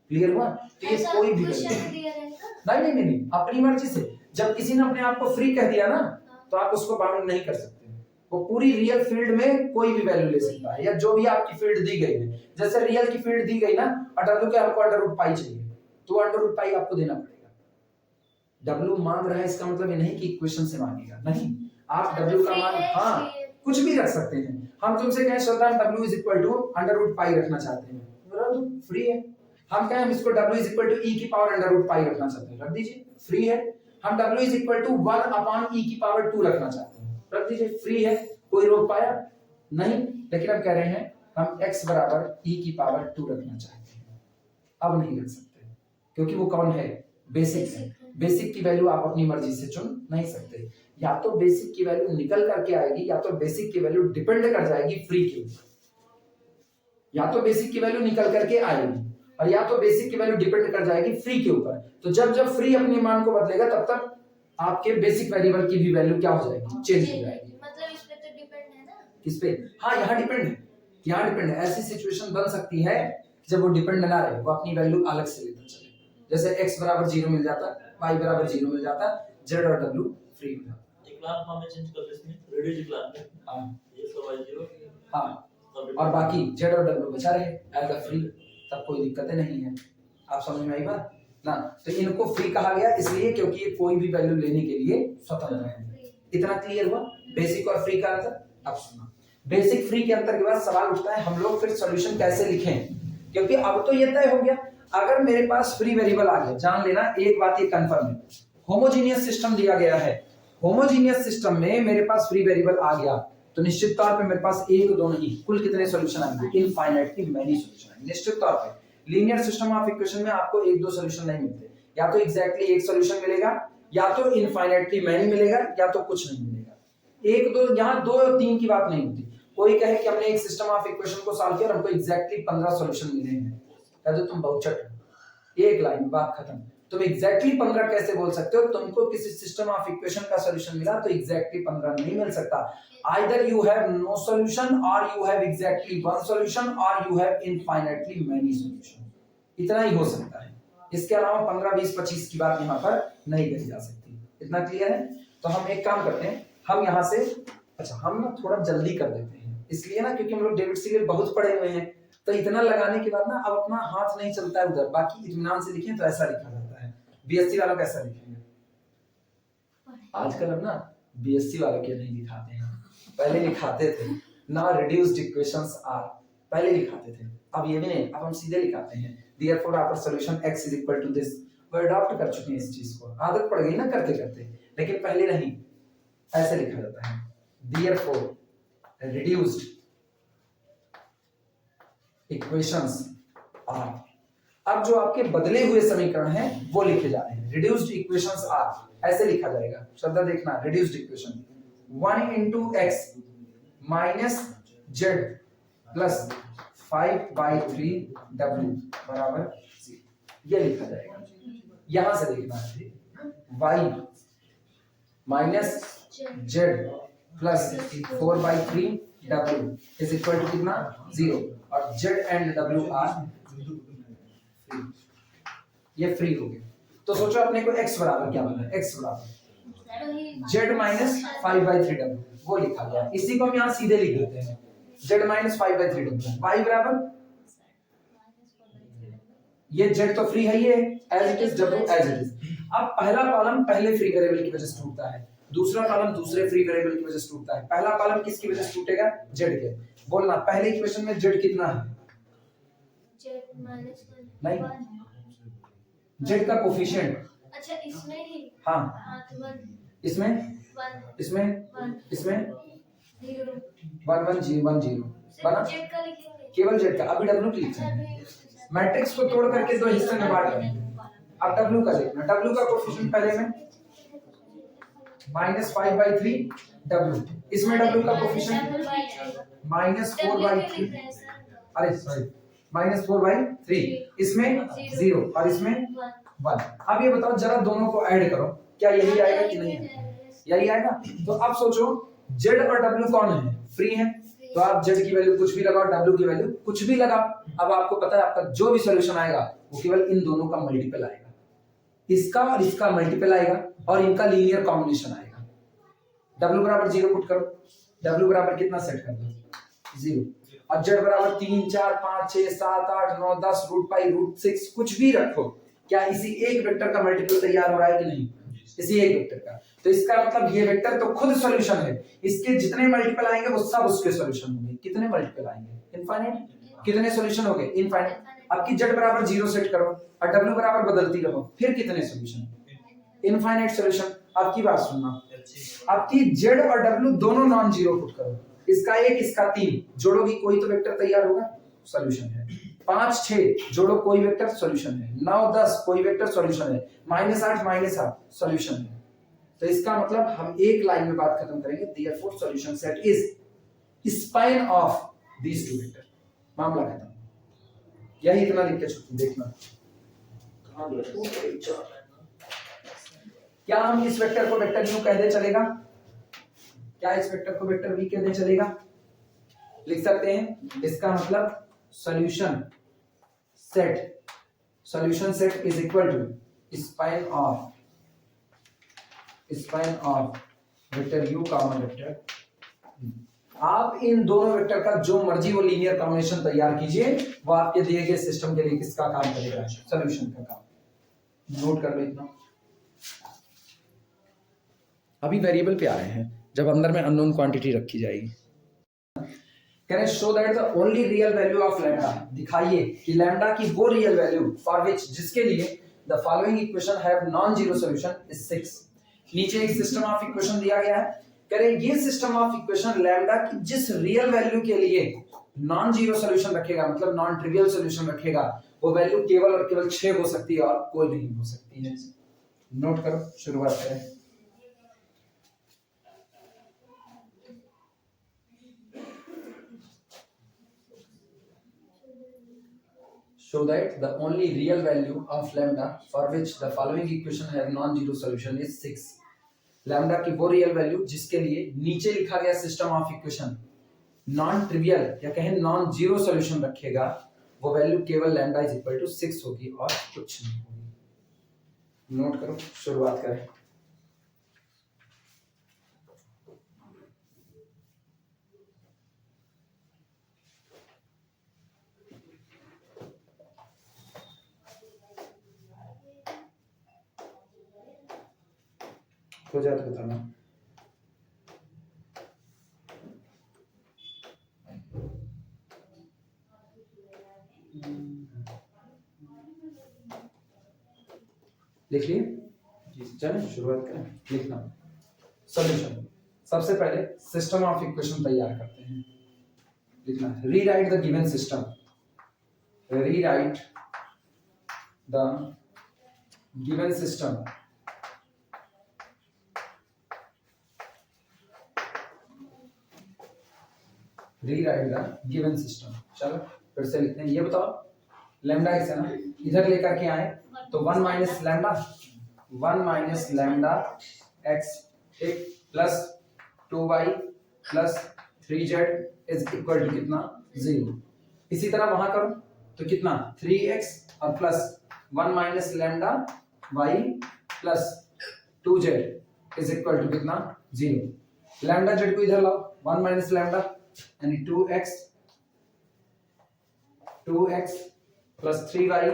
क्लियर हुआ? तो ये कोई भी नहीं, अपनी मर्जी से। जब किसी ने अपने आप को फ्री कह दिया ना तो आप उसको बाउंड नहीं कर सकते। वो पूरी रियल फील्ड में कोई भी वैल्यू ले सकता है, या जो भी आपकी फील्ड दी गई है। जैसे रियल की फील्ड दी गई ना, और डब्ल्यू के हमको √π चाहिए, तो √π आपको देना पड़ेगा। डब्ल्यू मांग रहा है इसका मतलब ये नहीं कि इक्वेशन से मांगेगा, नहीं, आप डब्ल्यू का मान हाँ कुछ भी रख सकते हैं। हम तुमसे कहें श्रद्धा W = √π रखना चाहते हैं, फ्री है। हम कहें हम इसको W = e⁻√π रखना चाहते हैं, रख दीजिए, फ्री है। हम W = 1/e⁻² रखना चाहते हैं, रख दीजिए, फ्री है। कोई रोक पाया नहीं। लेकिन अब कह रहे हैं हम x = e⁻² रखना चाहते हैं, अब नहीं रख सकते क्योंकि वो कौन है, बेसिक है। बेसिक की वैल्यू आप अपनी मर्जी से चुन नहीं सकते। या तो बेसिक की वैल्यू निकल करके आएगी, या तो बेसिक की वैल्यू डिपेंड कर जाएगी फ्री के ऊपर। या तो बेसिक की वैल्यू निकल करके आएगी और या तो बेसिक की वैल्यू डिपेंड कर जाएगी फ्री के ऊपर। तो जब जब फ्री अपने मान को बदलेगा तब तक आपके बेसिक वेरिएबल की भी वैल्यू क्या हो जाएगी, चेंज हो जाएगी। मतलब इस पे तो डिपेंड है ना, किस पे? हाँ, यहाँ डिपेंड है, यहाँ डिपेंड है। ऐसी सिचुएशन बन सकती है जब वो डिपेंड ना रहे, वो अपनी वैल्यू अलग से लेता चले। जैसे x = 0 मिल जाता, y = 0 मिल जाता, z और w फ्री हो जाता। एक क्लास में चेंज कर देते हैं, रेडियो क्लास में हां ये सब y0 हां, और बाकी z और w बचा रहे एज अ फ्री, तब कोई दिक्कत नहीं है। आप समझ में आई बात ना? तो इनको फ्री कहा गया इसलिए क्योंकि ये कोई भी वैल्यू लेने के लिए स्वतंत्र है। इतना क्लियर हुआ बेसिक और फ्री का अंतर? अब सुनो, बेसिक फ्री के अंतर के बाद सवाल उठता है हम लोग फिर सॉल्यूशन कैसे लिखें, क्योंकि अब तो ये तय हो गया अगर मेरे पास फ्री वेरिएबल आ गया। जान लेना एक बात ये कंफर्म है, होमोजेनियस सिस्टम दिया गया है, होमोजेनियस सिस्टम में मेरे पास फ्री वेरिएबल आ गया तो निश्चित तौर पे मेरे पास एक दो नहीं कुल कितने सॉल्यूशन आएंगे, इनफाइनाइटली मेनी सॉल्यूशन आएंगे। निश्चित तौर पे लीनियर सिस्टम ऑफ इक्वेशन में आपको एक दो सॉल्यूशन नहीं मिलते, या तो एग्जैक्टली एक सॉल्यूशन मिलेगा, या तो इनफाइनाइटली मेनी मिलेगा, या तो कुछ नहीं मिलेगा। एक दो, यहाँ दो और तीन की बात नहीं होती। कोई कहे कि हमने एक सिस्टम ऑफ इक्वेशन को सॉल्व किया और हमको एग्जैक्टली 15 सॉल्यूशन मिले हैं, तो तुम बहुत चट हो, एक लाइन बात खत्म। तुम एग्जैक्टली 15 कैसे बोल सकते हो? तुमको किसी सिस्टम ऑफ इक्वेशन का सॉल्यूशन मिला तो एग्जैक्टली 15 नहीं मिल सकता। Either you have no solution और you have exactly one solution और you have infinitely many solution, इतना ही हो सकता है। इसके अलावा 15 20 25 की बात यहाँ पर नहीं कही जा सकती। इतना क्लियर है? तो हम एक काम करते हैं, हम यहाँ से अच्छा हम ना थोड़ा जल्दी कर देते हैं, इसलिए ना क्योंकि हम लोग डेविड सीगल बहुत पढ़े हुए हैं, तो इतना लगाने के बाद ना अब अपना हाथ नहीं चलता है उधर। बाकी इत्मीनान से लिखें तो ऐसा लिखा जाता है, बीएससी वालों कैसा लिखेंगे? आजकल हम ना बीएससी वालों के नहीं लिखाते हैं, पहले लिखाते थे ना रिड्यूस्ड इक्वेशंस आर, पहले लिखाते थे, अब ये भी नहीं, अब हम सीधे लिखाते हैं therefore our solution x is equal to this. वो अडॉप्ट कर चुके हैं इस चीज को, आदत पड़ गई ना करते करते, लेकिन पहले नहीं, ऐसे लिखा जाता है देयरफॉर रिड्यूस्ड इक्वेशंस आर। अब जो आपके बदले हुए समीकरण हैं वो लिखे जा रहे हैं, रिड्यूस्ड इक्वेशंस आर ऐसे लिखा जाएगा। शब्द देखना, reduced equation 1 into x minus z plus 5/3w बराबर 0, ये लिखा जाएगा। यहां से देखना है y minus z plus 4/3w is equal to कितना 0, और z एंड w आर ये फ्री हो गए। तो सोचो अपने को x बराबर क्या बना है, x बराबर z माइनस 5/3w, वो लिखा गया। इसी को हम यहाँ सीधे लिख देते हैं z माइनस 5/3w, y बराबर ये z तो फ्री है, ये as it is w as it is. अब पहला कॉलम पहले फ्री वेरिएबल की वजह से टूटता है, दूसरा कॉलम दूसरे फ्री वेरिएबल की वजह से टूटता है। पहला कॉलम किसकी वजह से टूटेगा, z के। बोलना पहले इक्वेशन में z कितना है, नहीं z का कोफिशिएंट। अच्छा इसमें ही, हाँ तो 1 इसमें 1 इसमें 1 इसमें 0 1 1 0 1 0 बना, जेड का लिखेंगे। केवल z का। अभी w की लिखना है, मैट्रिक्स को तोड़ करके दो हिस्से में बांट देंगे। अब w का देखना, w का कोफिशिएंट पहले में माइनस 5/3w, इसमें w का कोफिशिएंट माइनस 4/3, अरे सॉरी माइनस 4/3, इसमें 0 और इसमें 1। अब ये बताओ जरा दोनों को ऐड करो, क्या यही आएगा कि नहीं आएगा, यही आएगा। तो अब सोचो z और w कौन है, फ्री है, तो आप z की वैल्यू कुछ भी लगाओ, w की वैल्यू कुछ भी लगाओ। अब आपको पता है आपका जो भी सॉल्यूशन आएगा वो केवल इन दोनों का मल्टीपल आएगा, इसका और इसका मल्टीपल आएगा और इनका लीनियर कॉम्बिनेशन आएगा। w बराबर 0 पुट करो, w बराबर कितना सेट कर दो 0, और z बराबर 3 4 5 6 7 8 9 10 √5 √6 कुछ भी रखो। क्या इसी एक वेक्टर का मल्टीपल तैयार हो रहा है कि नहीं, इसी एक वेक्टर का। तो इसका मतलब ये वेक्टर तो खुद सॉल्यूशन है, इसके जितने मल्टीपल आएंगे वो सब उसके सॉल्यूशन होंगे। कितने मल्टीपल आएंगे, इनफाइनाइट। कितने सॉल्यूशन होंगे, इनफाइनाइट। अब की z बराबर 0 सेट करो और w बराबर बदलती रहो, फिर कितने सॉल्यूशन, इनफाइनाइट सॉल्यूशन। अब की बात सुनना, अब की z और w दोनों नॉन जीरो पुट करो, इसका 1 इसका 3 जोड़ोगी कोई तो वेक्टर तैयार होगा, सॉल्यूशन है। 5 6 जोड़ो कोई वेक्टर, सॉल्यूशन है। 9 10 कोई वेक्टर, सॉल्यूशन है। -8 -8 सॉल्यूशन है। तो इसका मतलब हम एक लाइन में बात खत्म करेंगे, therefore solution set is span of these two vector, मामला खत्म। यही इतना लिख के छुट्टी देखना। क्या हम इस वेक्टर को वेक्टर यू कह दे चलेगा, क्या इस वेक्टर को वेक्टर वी कह दे चलेगा, लिख सकते हैं। इसका मतलब solution set is equal to span of vector u common vector. आप इन दोनों वेक्टर का जो मर्जी वो लीनियर कॉम्बिनेशन तैयार कीजिए, वो आपके दिए गए सिस्टम के लिए किसका काम करेगा, सॉल्यूशन का काम। नोट कर लो इतना। अभी वेरिएबल पे आ रहे हैं, जब अंदर में अननोन क्वांटिटी रखी जाएगी। Can I show that the only real value of lambda, दिखाइए कि लैम्डा की वो रियल वैल्यू फॉर विच, जिसके लिए the following equation have non zero solution is 6। नीचे एक सिस्टम ऑफ इक्वेशन दिया गया है, करें ये सिस्टम ऑफ इक्वेशन लैम्डा की जिस रियल वैल्यू के लिए नॉन जीरो सॉल्यूशन रखेगा, मतलब नॉन ट्रिवियल सॉल्यूशन रखेगा, वो वैल्यू केवल और केवल 6 हो सकती है और कोई नहीं हो सकती है। नोट करो, शुरुआत करें। Show that the only real value of lambda for which the following equation have non-zero solution is 6। Lambda की वो रियल वैल्यू जिसके लिए नीचे लिखा गया system of equation non trivial या कहें नॉन जीरो सॉल्यूशन रखेगा, वो वैल्यू केवल लैम्डा इज इक्वल टू 6 होगी और कुछ नहीं होगी। नोट करो, शुरुआत करें। हो जाए तो बताना। लिख लिए? चलें शुरुआत करें। लिखना सॉल्यूशन। सबसे पहले सिस्टम ऑफ इक्वेशन तैयार करते हैं। लिखना rewrite the given system, rewrite the given system rewrite the given system. चलो फिर से लिखते हैं। ये बताओ लैम्डा एक्स है ना, इधर लेकर के आए तो 1 minus lambda, 1 minus lambda x ठीक plus 2y plus 3z is equal to कितना 0। इसी तरह वहां करो तो कितना 3x और plus 1 minus lambda y plus 2z is equal to कितना 0। लैम्डा z को इधर लाओ, 1 माइनस लैम्डा यानी 2x plus 3y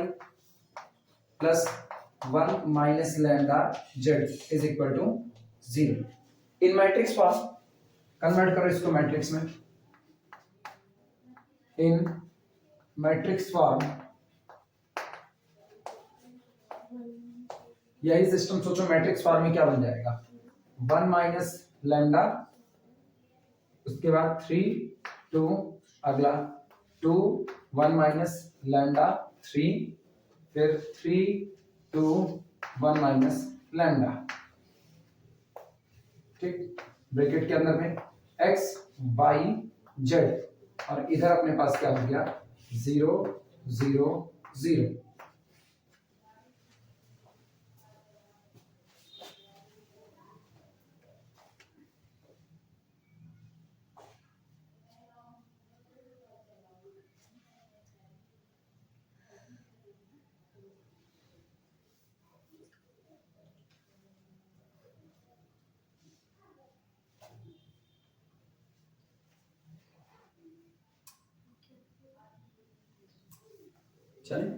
plus 1 minus lambda z is equal to 0। In matrix form convert करो इसको मैट्रिक्स में। इन मैट्रिक्स फॉर्म यही system सोचो मैट्रिक्स फॉर्म में क्या बन जाएगा 1 माइनस लैम्डा, उसके बाद 3 2 अगला 2 1 माइनस लैम्डा 3 फिर 3 2 1 माइनस लैम्डा ठीक। ब्रैकेट के अंदर में x y z और इधर अपने पास क्या हो गया 0 0 0। चले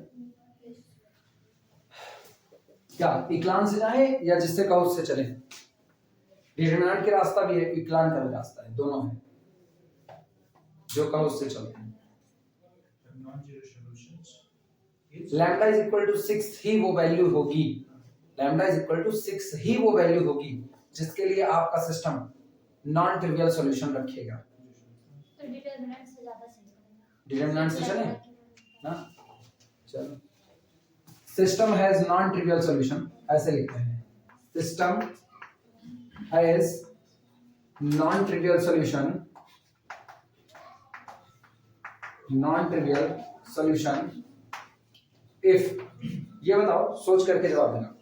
क्या इक्लान से जाए या जिससे कहो उससे चले? डिटरमिनेंट के रास्ता भी है, इक्लान का भी रास्ता है, दोनों है, जो कहो उससे चलते हैं। लैम्डा इज इक्वल टू 6 ही वो वैल्यू होगी, लैम्डा इज इक्वल टू 6 ही वो वैल्यू होगी जिसके लिए आपका सिस्टम नॉन ट्रिवियल सॉल्यूशन रखेगा। तो डिटरमिनेंट से ज्यादा सही रहेगा। डिटरमिनेंट से चले ना, चलो system has non trivial solution ऐसे लिखते हैं। System has non trivial solution, non trivial solution if, ये बताओ सोच करके जवाब देना।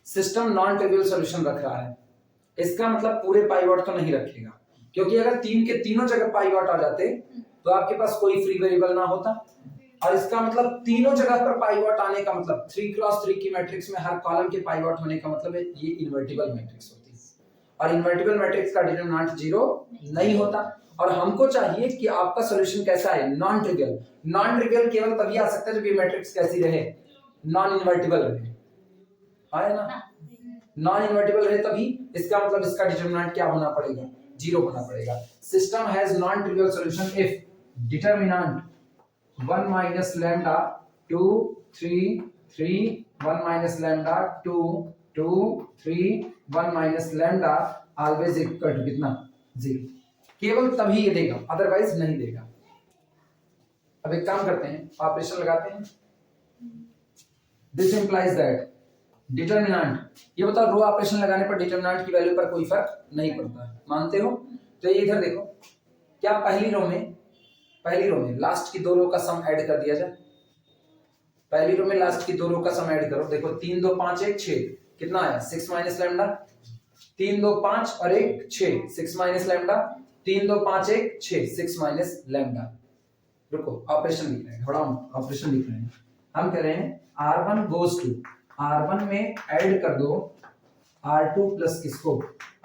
सिस्टम नॉन ट्रिवियल सॉल्यूशन रख रहा है, इसका मतलब पूरे पाइवट तो नहीं रखेगा, क्योंकि अगर तीन के तीनों जगह पाइवट आ जाते तो आपके पास कोई फ्री वेरिएबल ना होता। और इसका मतलब तीनों जगह पर पाइवट आने का मतलब 3x3 की मैट्रिक्स में हर कॉलम के पाइवट होने का मतलब है ये इन्वर्टिबल मैट्रिक्स होती है, और इन्वर्टिबल मैट्रिक्स का डिटरमिनेंट 0 नहीं होता। और हमको चाहिए कि आपका सॉल्यूशन कैसा है, नॉन ट्रिवियल। नॉन ट्रिवियल केवल तभी आ सकता है जब ये मैट्रिक्स कैसी रहे, नॉन इन्वर्टिबल रहे, है ना, नॉन इन्वर्टिबल रहे तभी। इसका मतलब इसका डिटरमिनेंट क्या होना पड़ेगा, 0 होना पड़ेगा। System has non trivial solution if determinant 1 minus lambda 2 3 3 1 minus lambda 2 2 3 1 minus lambda always equal to कितना 0। केवल तभी ये देगा, अदरवाइज नहीं देगा। अब एक काम करते हैं, ऑपरेशन लगाते हैं। दिस इंप्लाइज दैट डिटरमिनेंट, ये बताओ रो ऑपरेशन लगाने पर डिटरमिनेंट की वैल्यू पर कोई फर्क नहीं पड़ता है, मानते हो? तो ये इधर देखो, क्या पहली रो में लास्ट की 2 रो का सम ऐड कर दिया जाए। पहली रो में लास्ट की 2 रो का सम ऐड करो, देखो 3 2 5 1 6 कितना आया 6 माइनस लैम्डा, 3 2 5 और 1 6 6 माइनस लैम्डा, 3 2 5 1 6 6 माइनस लैम्डा। रुको ऑपरेशन लिख रहे हैं, थोड़ा ऑपरेशन लिख रहे हैं। हम कह रहे हैं R1 गोज टू, R1 में ऐड कर दो R2 प्लस किसको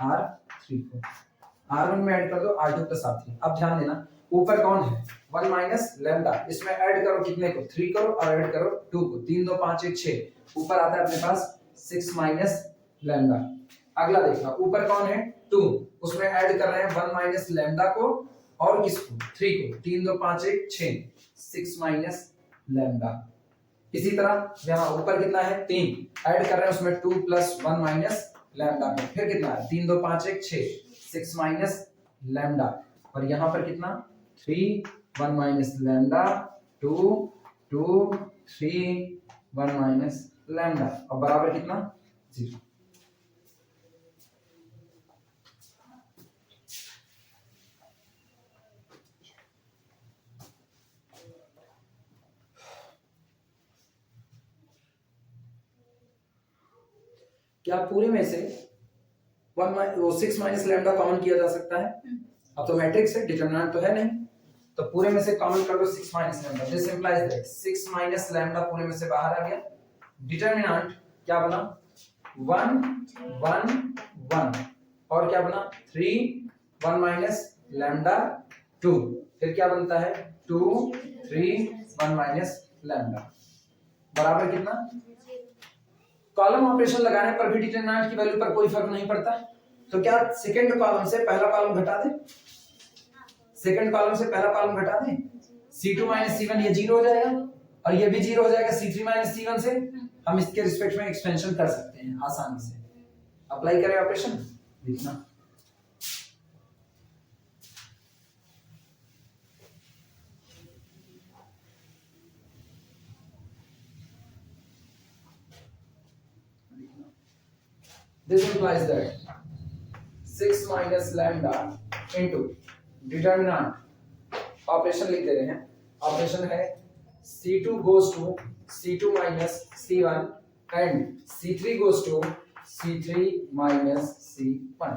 R3 को, R1 में ऐड कर दो R2 प्लस R3। अब ध्यान देना ऊपर कौन है 1 माइनस लैम्डा, इसमें ऐड करो कितने को 3 करो और ऐड करो 2 को, 3 2 5 1 6, ऊपर आता है अपने पास 6 माइनस लैम्डा। अगला देखना, ऊपर कौन है 2, उसमें ऐड कर रहे हैं 1 माइनस लैम्डा को और किसको 3 को, 3 2 5 1 6, 6 माइनस लैम्डा। इसी तरह यहाँ ऊपर कितना है 3, ऐड कर रहे हैं उसमें 2 प्लस 1 माइनस लैम्डा, फिर कितना है 3 2 5 1 6, 6 माइनस लैम्डा, और यहाँ पर कितना 3 1 माइनस लैम्डा 2 2 3 1 माइनस लैम्डा, और बराबर कितना 0। क्या पूरे में से 6 माइनस लैम्डा कॉमन किया जा सकता है? अब तो मैट्रिक्स है, डिटरमिनेंट तो है नहीं, तो पूरे में से कॉमन कर लो 6 minus lambda, this implies that 6 minus lambda पूरे में से बाहर आ गया, डिटरमिनेंट क्या बना 1 1 1, और क्या बना 3 1 माइनस लैम्डा 2, फिर क्या बनता है 2 3 1 माइनस लैम्डा, बराबर कितना, कॉलम ऑपरेशन लगाने पर भी डिटरमिनेंट की वैल्यू पर कोई फर्क नहीं पड़ता, तो क्या सेकंड कॉलम से पहला कॉलम घटा दें, सेकंड कॉलम से पहला कॉलम घटा दें, C2 माइनस C1 ये 0 हो जाएगा, और ये भी 0 हो जाएगा C3 माइनस C1 से, हम इसके रिस्पेक्ट में एक्सपेंशन कर सकते हैं आसानी से, अप्लाई करें ऑपरेशन, देखना this implies that 6 minus lambda into determinant, operation लिख दे रहे हैं, ऑपरेशन है C2 goes to C2 minus C1 and C3 goes to C3 minus C1,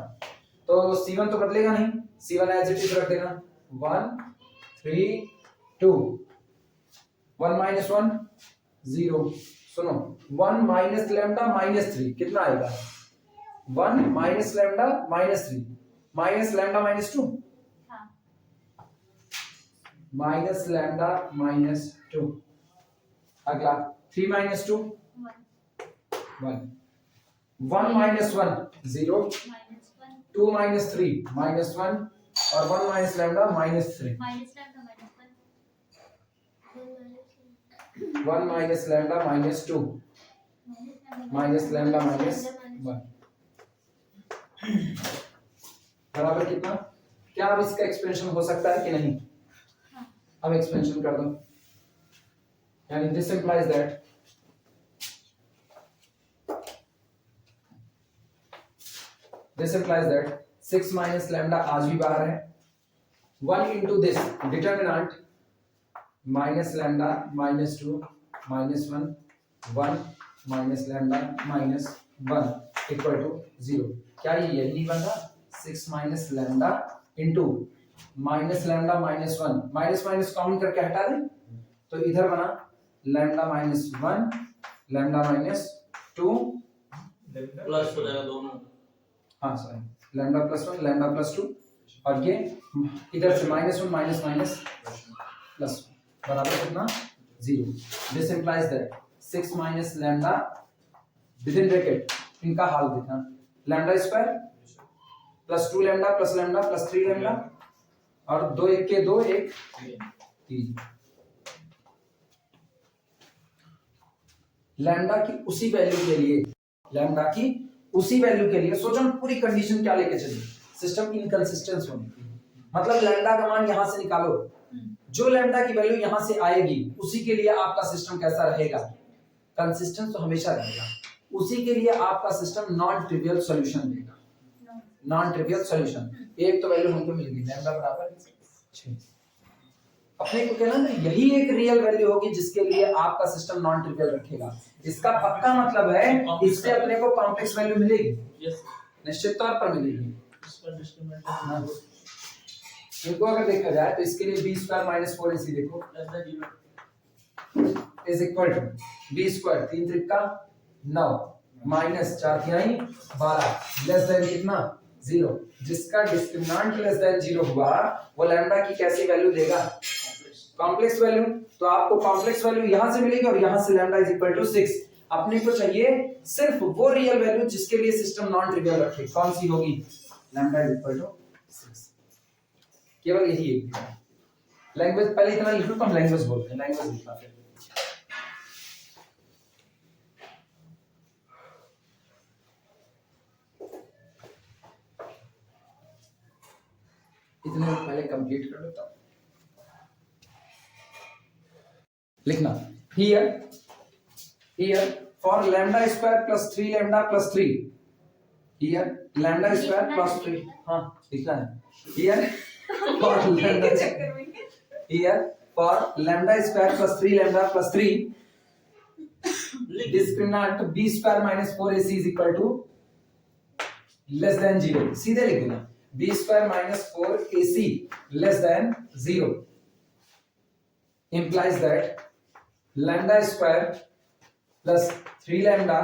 तो C1 तो बदलेगा नहीं, C1 एज इट इज रख देना 1 3 2, 1 minus 1 0, सुनो 1 माइनस लैम्डा माइनस 3 कितना आएगा 1 minus lambda minus 3 minus lambda minus 2, minus lambda minus 2, अगला 3 माइनस 2 1, 1 माइनस 1 0, 2 माइनस 3 माइनस 1, और 1 minus lambda minus 3, 1 minus lambda minus 2, minus lambda minus 1, बराबर कितना, क्या अब इसका एक्सपेंशन हो सकता है कि नहीं, अब एक्सपेंशन कर दो, यानी this implies that this implies that 6 minus lambda आज भी बाहर है, 1 into this determinant minus lambda minus 2 minus 1 1 minus lambda minus 1 equal to 0, क्या ये यही बना 6 minus lambda into minus lambda minus 1, minus minus common करके हटा दें, तो इधर बना lambda minus 1 lambda minus 2 plus हो जाएगा दोनों, हाँ sorry lambda plus 1 lambda plus 2, और ये इधर से माइनस 1 माइनस माइनस प्लस 1 बराबर कितना 0, this implies that 6 minus lambda with in bracket, इनका हाल देखना lambda square plus 2 lambda plus 3 lambda, और 2 1 के 2 1 3, लैम्डा की उसी वैल्यू के लिए, लैम्डा की उसी वैल्यू के लिए सोचो पूरी कंडीशन क्या लेके चलिए, सिस्टम इनकंसिस्टेंस होने की, मतलब लैम्डा का मान यहां से निकालो, जो लैम्डा की वैल्यू यहां से आएगी उसी के लिए आपका सिस्टम कैसा रहेगा, कंसिस्टेंट तो हमेशा रहेगा, उसी के लिए आपका सिस्टम नॉन ट्रिवियल सॉल्यूशन देगा, नॉन ट्रिवियल सॉल्यूशन, एक तो वैल्यू हमको मिल गई लैम्डा बराबर 6, अपने को कहना ना यही एक रियल वैल्यू होगी जिसके लिए आपका सिस्टम नॉन ट्रिवियल रखेगा, इसका पक्का मतलब है इससे अपने को कॉम्प्लेक्स वैल्यू मिलेगी, निश्चित तौर पर मिलेगी, इनको अगर देखा जाए तो इसके लिए b स्क्वायर माइनस 4ac देखो is equal to b square 3 त्रिका 9 माइनस 4 तिहाई 12 लेस देन कितना 0, जिसका डिस्क्रिमिनेंट लेस देन 0 हुआ वो लैम्डा की कैसी वैल्यू देगा, कॉम्प्लेक्स वैल्यू, तो आपको कॉम्प्लेक्स वैल्यू यहां से मिलेगी और यहां से लैम्डा इज इक्वल टू 6, अपने को चाहिए सिर्फ वो रियल वैल्यू जिसके लिए सिस्टम नॉन ट्रिवियल रखे। कौन सी होगी? Lambda is equal to 6। केवल यही एक लैंग्वेज, पहले इतना लिखो तो हम लैंग्वेज बोलते हैं, लैंग्वेज लिखना फिर। इतने पहले कंप्लीट कर लो तब लिखना। Here for lambda square plus 3 lambda plus 3, here lambda square plus 3, हाँ लिखना है। Here for lambda, here for lambda square plus 3 lambda plus 3, discriminant b square minus 4ac is equal to less than 0। सीधे लिख देना b square minus 4ac less than 0 implies that lambda square plus 3 lambda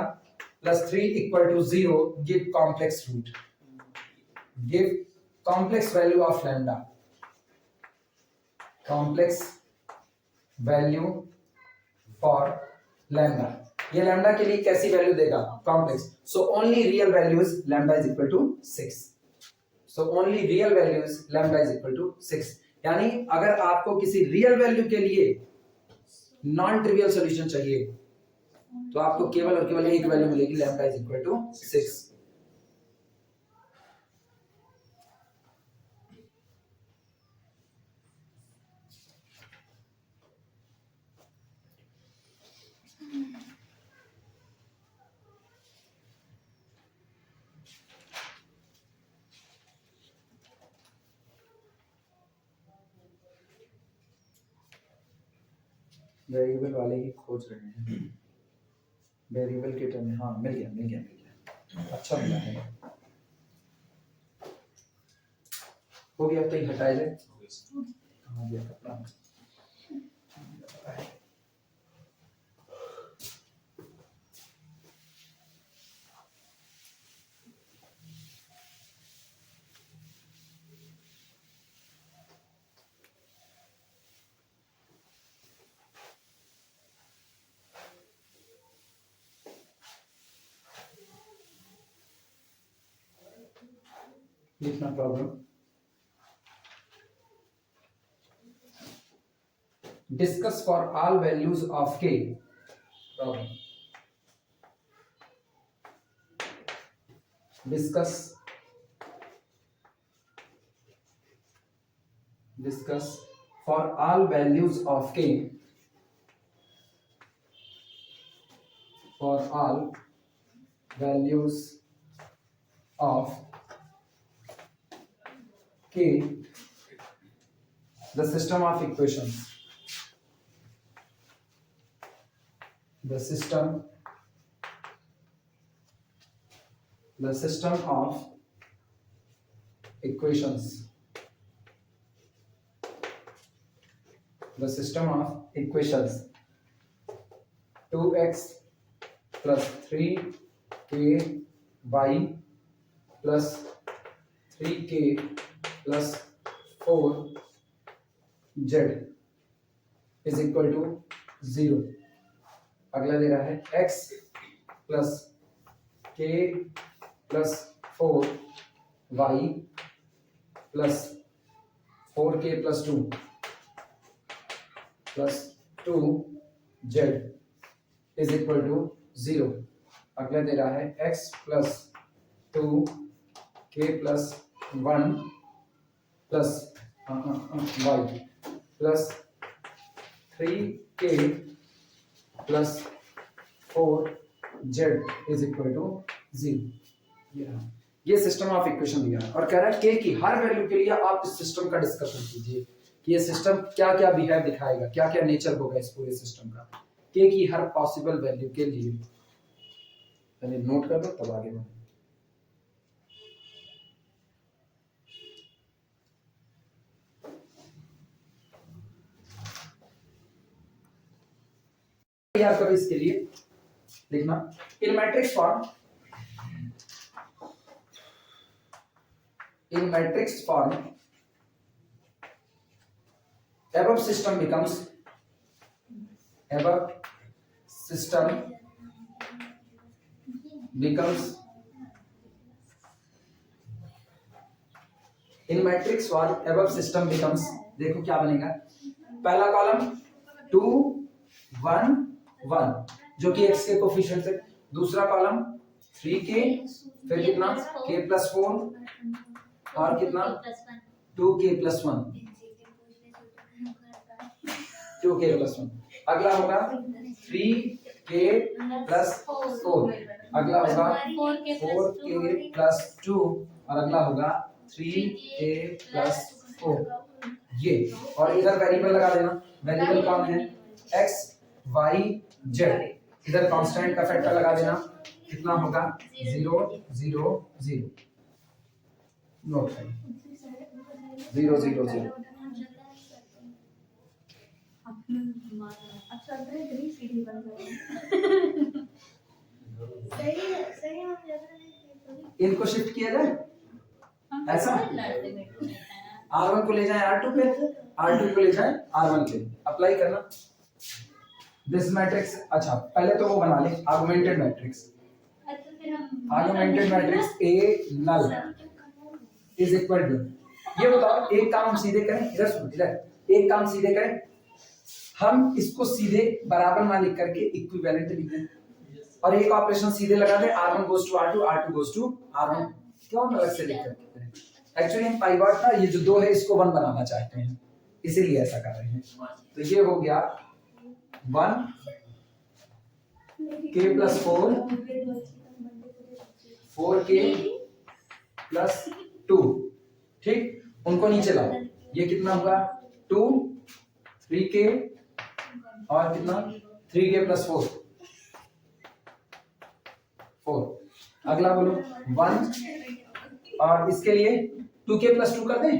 plus 3 equal to 0 give complex root, give complex value of lambda, complex value for lambda। ये lambda के लिए कैसी value देगा? Complex. So only real values lambda is equal to 6, so only real values lambda is equal to 6। यानी अगर आपको किसी real value के लिए नॉन ट्रिवियल सॉल्यूशन चाहिए तो आपको केवल और केवल एक वैल्यू मिलेगी, lambda is equal to 6। Variable वाले ही खोज रहे हैं, वेरिएबल के टर्म में। हाँ मिल गया, अच्छा मिला है, हो गया। तो ये हटाए ले, कहाँ गया कपड़ा? लिखना problem. Discuss for all values of k, problem. Discuss for all values of k, for all values of K, the system of equations, the system of equations, the system of equations 2x plus 3ky plus 3k plus 4z is equal to 0। अगला दे रहा है x plus k plus 4y plus 4k plus 2 plus 2z is equal to 0। अगला दे रहा है x plus 2k plus 1 plus y plus 3k plus 4z is equal to 0। ये system of equation दिया है और कह रहा है के की हर वैल्यू के लिए आप इस सिस्टम का डिस्कशन कीजिए कि ये सिस्टम क्या क्या बिहेव दिखाएगा, क्या क्या नेचर होगा इस पूरे सिस्टम का, के की हर पॉसिबल वैल्यू के लिए। पहले नोट कर दो तब आगे बढ़ो। तैयार करो इसके लिए लिखना in matrix form, in matrix form above system becomes becomes in matrix what above system becomes, देखो क्या बनेगा, पहला कॉलम 2 1 1 जो कि x के कोफिशिएंट है, दूसरा कॉलम 3k, फिर कितना k प्लस 4 और कितना 2k प्लस 1, 2k प्लस 1, अगला होगा 3k प्लस 4, अगला होगा 4k प्लस 2 और अगला होगा 3k प्लस 4, ये। और इधर वेरिएबल लगा देना, वेरिएबल कौन है, x y z, इधर कांस्टेंट का फैक्टर लगा देना, कितना होगा 0 0 0, नोट करें 0 0 0, सही हम लग रहा है। इनको शिफ्ट किया जाए ऐसा, R1 को ले जाए R2 पे, R2 को ले जाए R1 पे, अप्लाई करना दिस मैट्रिक्स। अच्छा पहले तो वो बना ले augmented matrix, augmented matrix A null is equal to, ये बताओ एक काम हम सीधे करें, इधर सुनो, इधर एक काम सीधे करें, हम इसको सीधे बराबर ना लिख करके इक्विवेलेंट लिख दें और एक ऑपरेशन सीधे लगा दें, R1 goes to R2 R2 goes to R1, क्यों अलग से लिख करके करें, एक्चुअली हम पाइवट का ये जो दो है इसको वन बनाना चाहते हैं, इसीलिए ऐसा कर रहे हैं। तो ये हो गया 1 k प्लस 4 4k प्लस 2, ठीक, उनको नीचे लाओ, ये कितना होगा 2 3k और कितना 3k प्लस 4 4, अगला बोलो 1 और इसके लिए 2k प्लस 2 कर दें,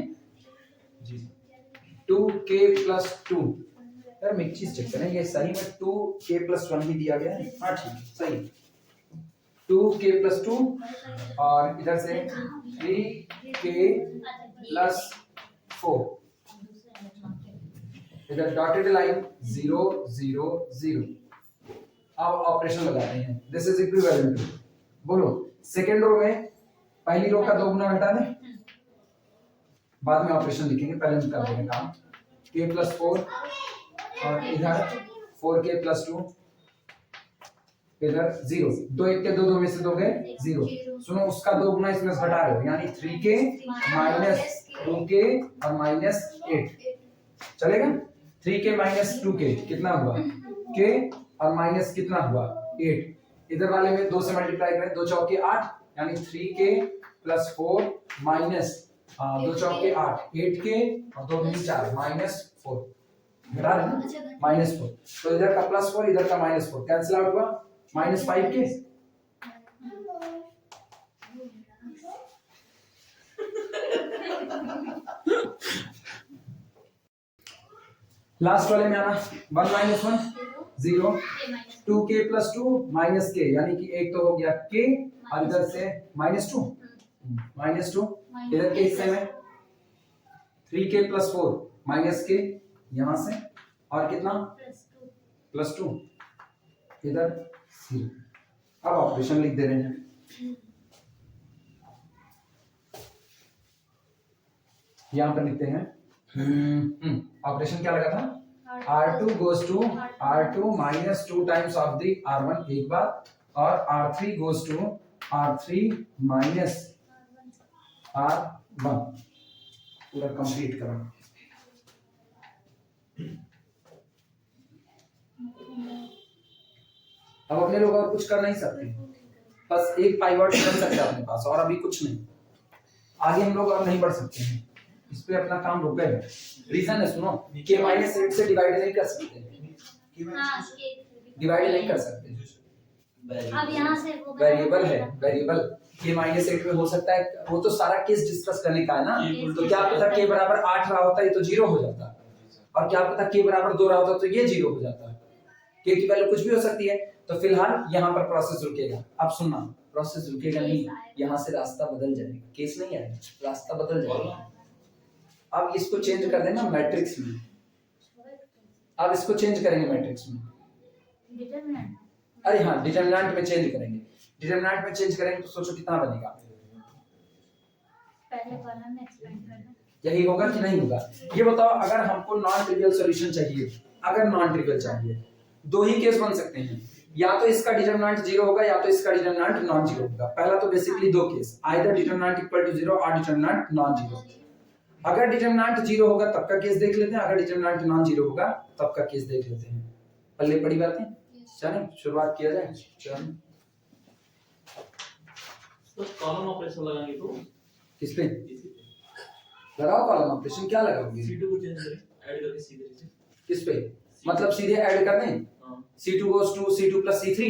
2k प्लस 2, यार मैं एक चीज चेक करें ये सही में 2k प्लस 1 भी दिया गया है, हाँ ठीक सही, 2k प्लस 2 और इधर से 3k प्लस 4, इधर डॉटेड लाइन 0 0 0, अब ऑपरेशन लगाते हैं, दिस इज इक्विवेलेंट टू, बोलो सेकेंड रो में पहली रो का दो गुना हटा दें, बाद में ऑपरेशन लिखेंगे, पहले हम कर देंगे काम, k प्लस 4 और इधर 4k प्लस 2, इधर 0, 2 1 के 2 2 में से 2 गए 0, सुनो उसका दो गुना इसमें से घटा रहे हो, यानी 3k माइनस 2k और माइनस 8, चलेगा, 3k माइनस 2k कितना हुआ k और माइनस कितना हुआ 8, इधर वाले में 2 से मल्टीप्लाई करें, 2 चौके 8 यानी 3k प्लस 4 माइनस 2 चौके 8 8k और 2 दूनी 4 माइनस 4, घटा रहे माइनस 4, तो इधर का प्लस 4 इधर का माइनस 4 कैंसिल आउट हुआ, माइनस 5k, लास्ट वाले में आना 1 minus 1 0, 2k plus 2 minus k, यानी कि एक तो हो गया k और इधर से माइनस 2 इधर के हिस्से में 3k प्लस 4 माइनस k यहां से और कितना प्लस 2 इधर 0, अब ऑपरेशन लिख दे रहे हैं, यहां पर लिखते हैं ऑपरेशन क्या लगा था, R2 goes to R2 minus 2 times of the R1 एक बार, और R3 goes to R3 minus R1, पूरा कंप्लीट करो। अब अपने लोग और कुछ कर नहीं सकते, बस एक पाइवट कर सकते हैं अपने पास और अभी कुछ नहीं, आगे हम लोग और नहीं बढ़ सकते हैं, इस पे अपना काम रुक गए। रीजन है सुनो, k माइनस 8 से डिवाइड नहीं कर सकते, डिवाइड नहीं कर सकते, अब यहाँ से वेरिएबल है, वेरिएबल k माइनस 8 में हो सकता है, वो तो सारा केस डिस्कस करने का है ना, तो क्या पता k बराबर 8 रहा होता है तो 0 हो जाता, और क्या पता k बराबर 2 रहा होता तो ये 0 हो जाता, k की वैल्यू कुछ भी हो सकती है, तो फिलहाल यहाँ पर प्रोसेस रुकेगा। अब सुनना, प्रोसेस रुकेगा नहीं, यहाँ से रास्ता बदल जाएगा, केस नहीं आएगा, रास्ता बदल जाएगा। अब इसको चेंज कर देना मैट्रिक्स में, अब इसको चेंज करेंगे मैट्रिक्स में, अरे हाँ डिटरमिनेंट में चेंज करेंगे, डिटरमिनेंट में चेंज करेंगे तो सोचो कितना बनेगा, पहले कॉलम में एक्सपेंड करना। यही होगा कि नहीं होगा? ये बताओ, अगर हमको नॉन ट्रिवियल सॉल्यूशन चाहिए, अगर नॉन ट्रिवियल चाहिए, दो ही केस बन सकते हैं, या तो इसका डिटरमिनेंट 0 होगा या तो इसका डिटरमिनेंट नॉन जीरो होगा। पहला तो बेसिकली दो case, either determinant equal to 0 और डिटरमिनेंट नॉन जीरो। अगर डिटरमिनेंट 0 होगा तब का केस देख लेते हैं, अगर डिटरमिनेंट नॉन जीरो होगा तब का केस देख लेते हैं। पल्ले पड़ी बातें, चलें शुरुआत किया जाए। चलो तो कॉलम ऑपरेशन लगाएंगे तो किस पे लगाओ कॉलम ऑपरेशन? क्या लगाओगे? C2 को चेंज करें, ऐड करके सीधे नीचे किस पे? मतलब सीधे ऐड कर दें, हां C2 goes to C2 plus C3,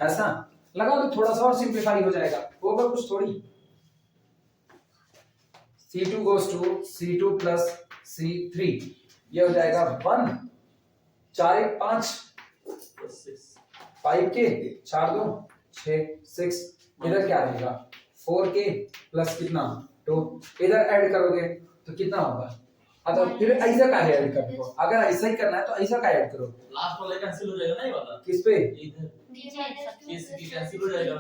ऐसा लगा दो, थोड़ा सा और सिंपलीफाई हो जाएगा, होगा कुछ थोड़ी। C2 goes to C2 plus C3, ये हो जाएगा 1 4 1 5 6 5 के 4 2 6 6, इधर क्या रहेगा 4 के प्लस कितना 2, इधर ऐड करोगे तो कितना होगा? अच्छा फिर ऐसा का ऐड कर दो, अगर ऐसा ही करना है तो ऐसा का ऐड करो। लास्ट वाला कैंसिल हो जाएगा ना, ये वाला किस पे? इधर नीचे इस की कैंसिल हो जाएगा,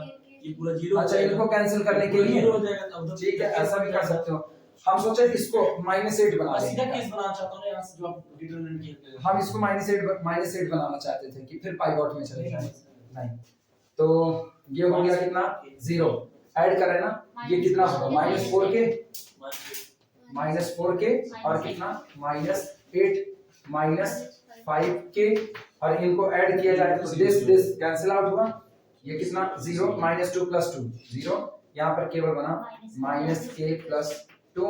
ये पूरा जीरो। अच्छा इनको कैंसिल करने के लिए जीरो हो जाएगा तब ठीक है, ऐसा भी कर सकते हो। हम सोचे इसको -8 बना सीधा देंगे, केस बनाना चाहता हूं ना, यहां से जो आप डिटरमिनेंट किए हम इसको -8 बनाना चाहते थे कि फिर पाइवट में चले जाए, नहीं तो ये हो गया कितना 0, ऐड कर रहे हैं ना, ये कितना होगा -4 के -4 के और कितना -8 -5 के, और इनको ऐड किया जाए तो दिस कैंसिल आउट हुआ, ये कितना 0 -2 + 2 0, यहाँ पर केवल बना -k + 2,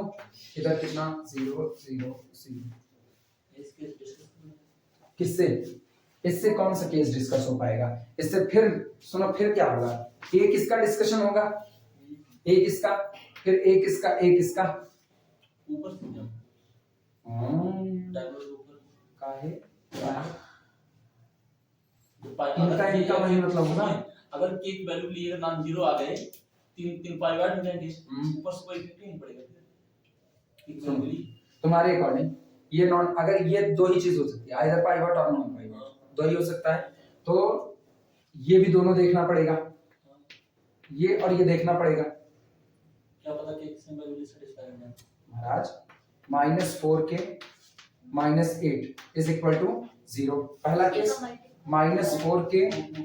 इधर कितना 0 0 0। इसके डिस्कस किससे? इससे कौन सा केस डिस्कस हो पाएगा? इससे फिर सुनो फिर क्या होगा, एक इसका डिस्कशन होगा, एक इसका, फिर एक इसका ऊपर से जाओ, डायगोनल ऊपर काहे इनका वही मतलब होगा। अगर k की वैल्यू के लिए नाम 0 आ गए, तीन पाइवट हो जाएंगे, ऊपर से कोई इफेक्ट नहीं पड़ेगा फिर। तुम्हारे अकॉर्डिंग ये नॉन, अगर ये दो ही चीज हो सकती है, आइदर पाइवट और नॉन पाइवट, दो ही हो सकता है, तो ये भी दोनों देखना पड़ेगा, ये और ये देखना पड़ेगा। क्या पता कि किसमें वैल्यू सेटिस्फाई हो जाए महाराज -4 के -8 इज इक्वल टू 0, पहला केस -4 के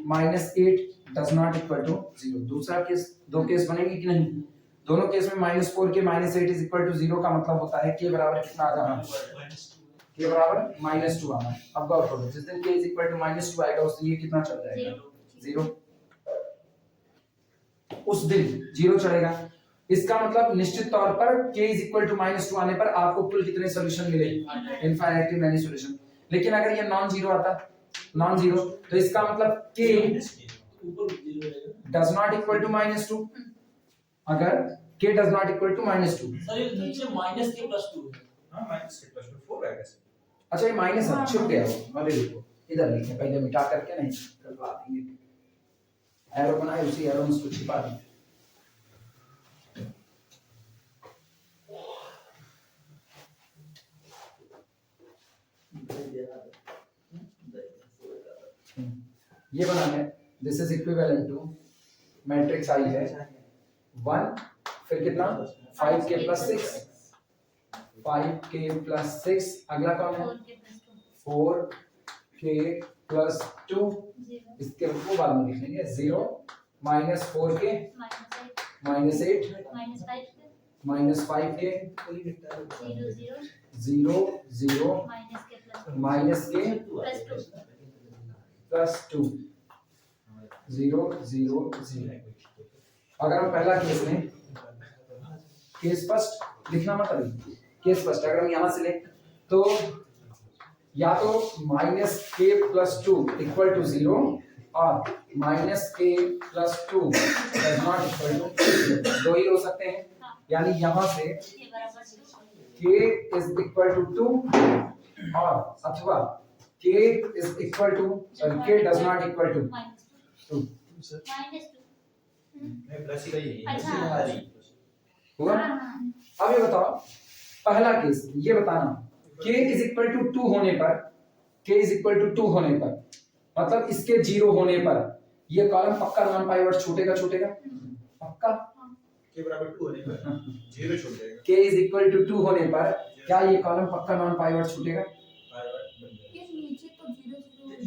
-8 डज नॉट इक्वल टू 0, दूसरा केस, दो केस बनेंगे कि नहीं? दोनों केस में -4 के -8 इज इक्वल टू 0 का मतलब होता है k बराबर कितना आ जाना, k बराबर -2 आना। अब गौर करो, जिस दिन k इज इक्वल टू -2 आएगा उस दिन ये कितना चल जाएगा 0, उस दिन 0 चलेगा। इसका मतलब निश्चित तौर पर k इज इक्वल टू -2 आने पर आपको कुल कितने सॉल्यूशन मिलेंगे? Infinitely many solution. लेकिन अगर ये नॉन जीरो आता, नॉन जीरो, तो इसका मतलब k ऊपर 0 रहेगा। डज नॉट इक्वल टू -2, अगर k does not equal to -2। Sir ये नीचे -k + 2 है। हां -k + 2 4 आएगा। अच्छा ये माइनस है, छुप गया वो, अभी देखो इधर लिखे, पहले मिटा करके नहीं करवा देंगे, एरो बनाए उसी एरो में उसको छिपा देंगे। ये बनाना है, this is equivalent to matrix आई है 1, फिर कितना 5k + 6, 5k + 6, अगला कौन है 4k + 2, इसके वो बाद में लिख लेंगे 0 -4k -8 -5k 0 0 -k + 2 0 0 0। अगर हम पहला केस लें, केस फर्स्ट लिखना मत अभी, केस फर्स्ट अगर हम यहाँ से लें तो या तो -k + 2 = 0 और -k + 2 does not equal to 0, दो ही हो सकते हैं, यानी यहाँ से k is equal to 2 और अथवा k is equal to k does not equal to 2 नहीं प्लस ही रही अच्छा। हुआ। अब ये बताओ पहला केस, ये बताना k is equal to 2 होने पर, k is equal to 2 होने पर, मतलब इसके 0 होने पर ये कॉलम पक्का नॉन पाइवट छूटेगा छूटेगा पक्का। के बराबर 2 होने पर 0 छूट जाएगा। k इज इक्वल टू 2 होने पर क्या ये कॉलम पक्का नॉन पाइवट छूटेगा? पाइवट बन जाएगा। ये नीचे तो 0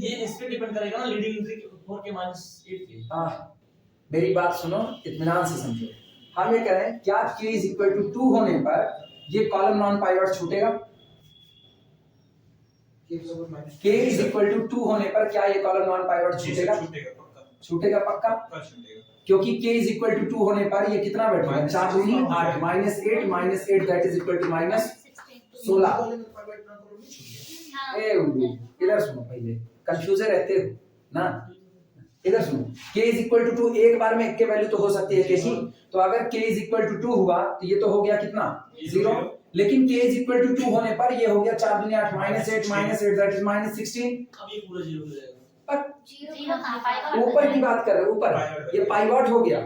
ये इस पे डिपेंड करेगा ना लीडिंग एंट्री 4 के -8 के। मेरी बात सुनो, इत्मीनान से समझो। हम ये कह रहे हैं क्या k इज इक्वल टू 2 होने पर ये कॉलम नॉन पाइवट छूटेगा? k इज इक्वल टू 2 होने पर क्या ये कॉलम नॉन पाइवट छूटेगा? छूटेगा पक्का। छूटेगा पक्का, पक्का छूटेगा। क्योंकि k इज इक्वल टू 2 होने पर ये कितना बैठेगा? 4 दूनी 8 -8 that is equal to -16। Pivot ना करो नहीं छूटेगा। ए उल्लू, इधर सुनो, पहले कंफ्यूज रहते हो ना, इधर सुनो। k इज इक्वल टू 2 एक बार में एक के वैल्यू तो हो सकती है k की, तो अगर k इज इक्वल टू 2 हुआ तो ये तो हो गया कितना 0, लेकिन k इज इक्वल टू 2 होने पर ये हो गया 4 दूनी 8 -8 दैट इज -16। अब ये पूरा 0 हो जाएगा। पर 0 कहाँ पाएगा? ऊपर की बात कर रहे हो, ऊपर ये पाइवट हो गया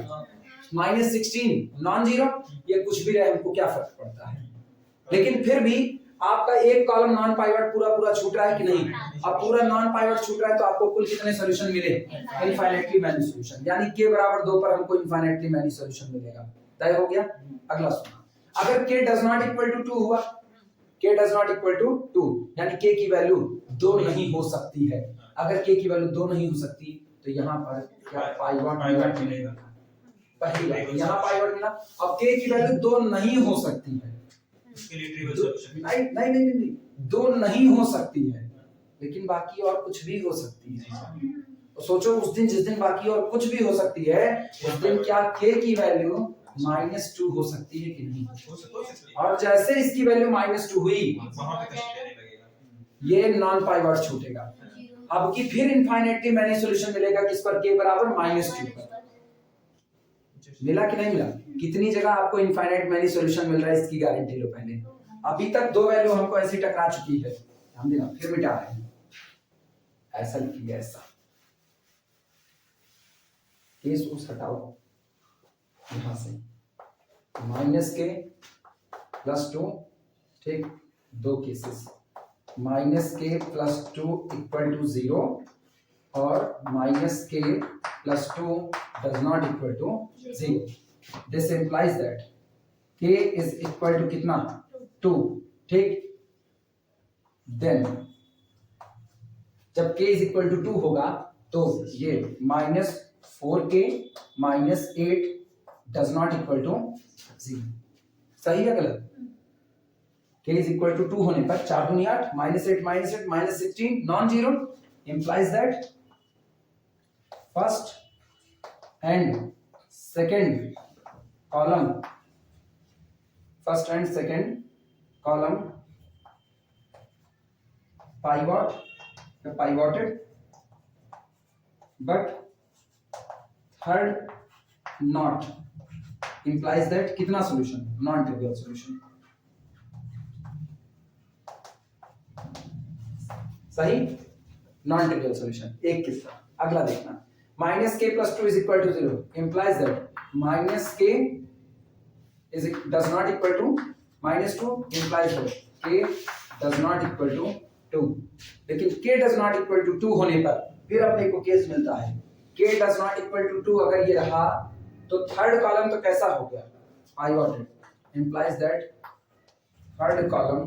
-16 नॉन जीरो, ये कुछ भी रहे हमको क्या फर्क पड़ता है। लेकिन फिर भी आपका एक कॉलम नॉन पाइवट पूरा छूट रहा है कि नहीं? अब पूरा नॉन पाइवट छूट रहा है तो आपको कुल कितने सॉल्यूशन मिले? इनफाइनाइटली मैनी सॉल्यूशन, यानी k बराबर 2 पर हमको इनफाइनाइटली मैनी सॉल्यूशन मिलेगा। तय हो गया। अगला सुनो, अगर k does not equal to 2 हुआ, k does not equal to 2 यानी k की वैल्यू 2 नहीं हो सकती है। अगर k की वैल्यू 2 नहीं हो सकती तो यहाँ पर क्या पाइवट मिलेगा? पहली बात यहाँ पाइवट मिला। अब k की वैल्यू 2 नहीं हो सकती है, इसके लिए ट्रिवियल सॉल्यूशन नहीं 2 नहीं हो सकती है, लेकिन बाकी और कुछ भी हो सकती है। तो सोचो उस दिन जिस दिन बाकी और कुछ भी हो सकती है उस दिन क्या k की वैल्यू -2 हो सकती है कि नहीं? हो सकती है। और जैसे इसकी वैल्यू -2 हुई वहां पे कष्ट देने लगेगा। ये नॉन पाइवट छूटेगा। अब की फिर इनफाइनाइटली मैनी सॉल्यूशन मिलेगा किस पर? k बराबर -2 पर। मिला कि नहीं मिला? कितनी जगह आपको इनफाइनाइट मैनी सॉल्यूशन मिल रहा है इसकी गारंटी लो पहले। अभी तक 2 वैल्यू हमको ऐसी टकरा चुकी है, हम देना फिर मिटा रहे हैं। ऐसा लिखिए, ऐसा केस उस हटाओ यहां से -k +2, ठीक, 2 केसेस -k +2 = 0 और -k +2 does not equal to 0. This implies that k is equal to कितना 2, ठीक। Then जब k is equal to 2 होगा तो ये -4k -8 does not equal to 0। सही है गलत? k is equal to 2 होने पर 4 दूनी 8 -8 -16 non zero implies that first and second column pivoted, but third not, implies that कितना solution? non trivial solution। सही, नॉन ट्रिवियल सॉल्यूशन। एक किस्सा अगला देखना, -k +2 is equal to 0 implies that -k does not equal to -2 implies that k does not equal to 2। लेकिन k does not equal to 2 होने पर फिर अपने को केस मिलता है k does not equal to 2 अगर ये रहा तो थर्ड कॉलम तो कैसा हो गया? पाइवटेड, implies that third column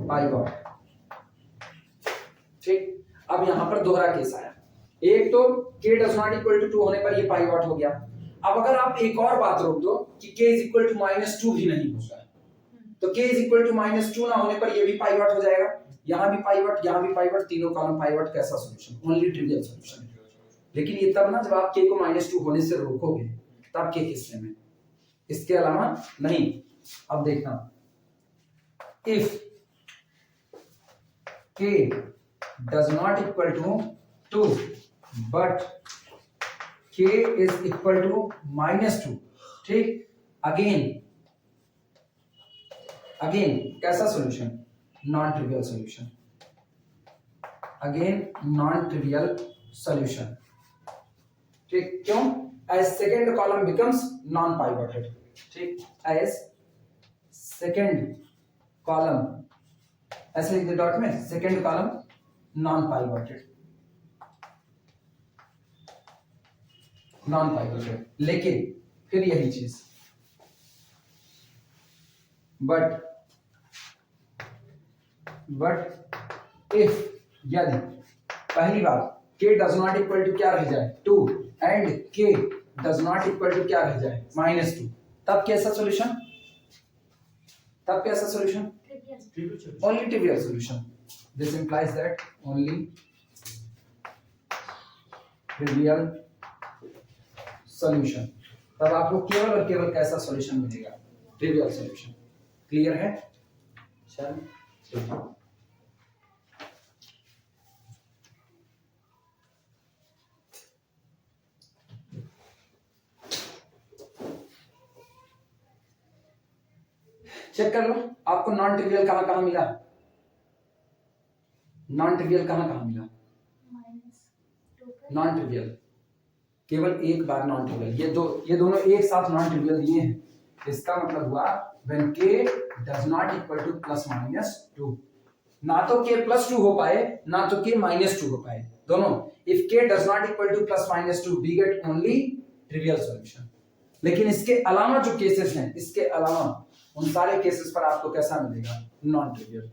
pivot, ठीक। अब यहां पर दोहरा केस आया, एक तो k does not equal to 2 होने पर ये पाइवट हो गया। अब अगर आप एक और बात रोक दो कि k is equal to -2 भी नहीं होगा तो k is equal to -2 ना होने पर ये भी पाइवट हो जाएगा, यहां भी पाइवट, तीनों कॉलम पाइवट। कैसा सॉल्यूशन? Only trivial solution. लेकिन ये तब ना जब आप k को -2 होने से रोकोगे तब k किससे में, इसके अलावा नहीं। अब देखना, if k does not equal to 2 but k is equal to -2, ठीक। अगेन कैसा solution? Non trivial solution. Again non trivial solution, ठीक। क्यों? As second column becomes non pivoted, ठीक। एज सेकेंड column ऐसे लिख दे डॉट में, second column non pivoted, non pivoted. लेकिन फिर यही चीज, बट इफ, यदि पहली बात k does not equal to क्या रह जाए 2 and k does not equal to क्या रह जाए -2, तब कैसा सॉल्यूशन, तब कैसा solution, only trivial solution. This implies that only trivial solution. तब आपको केवल और केवल कैसा सॉल्यूशन मिलेगा, ट्रिवियल सॉल्यूशन। क्लियर है? चलो चेक कर लो आपको नॉन ट्रिवियल कहां कहां मिला, नॉन ट्रिवियल कहां कहां मिला, नॉन ट्रिवियल केवल एक बार नॉन ट्रिवियल, ये दोनों एक साथ नॉन ट्रिवियल दिए हैं। इसका मतलब हुआ when k does not equal to +-2, ना तो k +2 हो पाए ना तो k -2 हो पाए, दोनों। If k does not equal to +-2 we get only trivial solution. लेकिन इसके अलावा जो केसेस हैं, इसके अलावा उन सारे केसेस पर आपको कैसा मिलेगा, नॉन ट्रिवियल।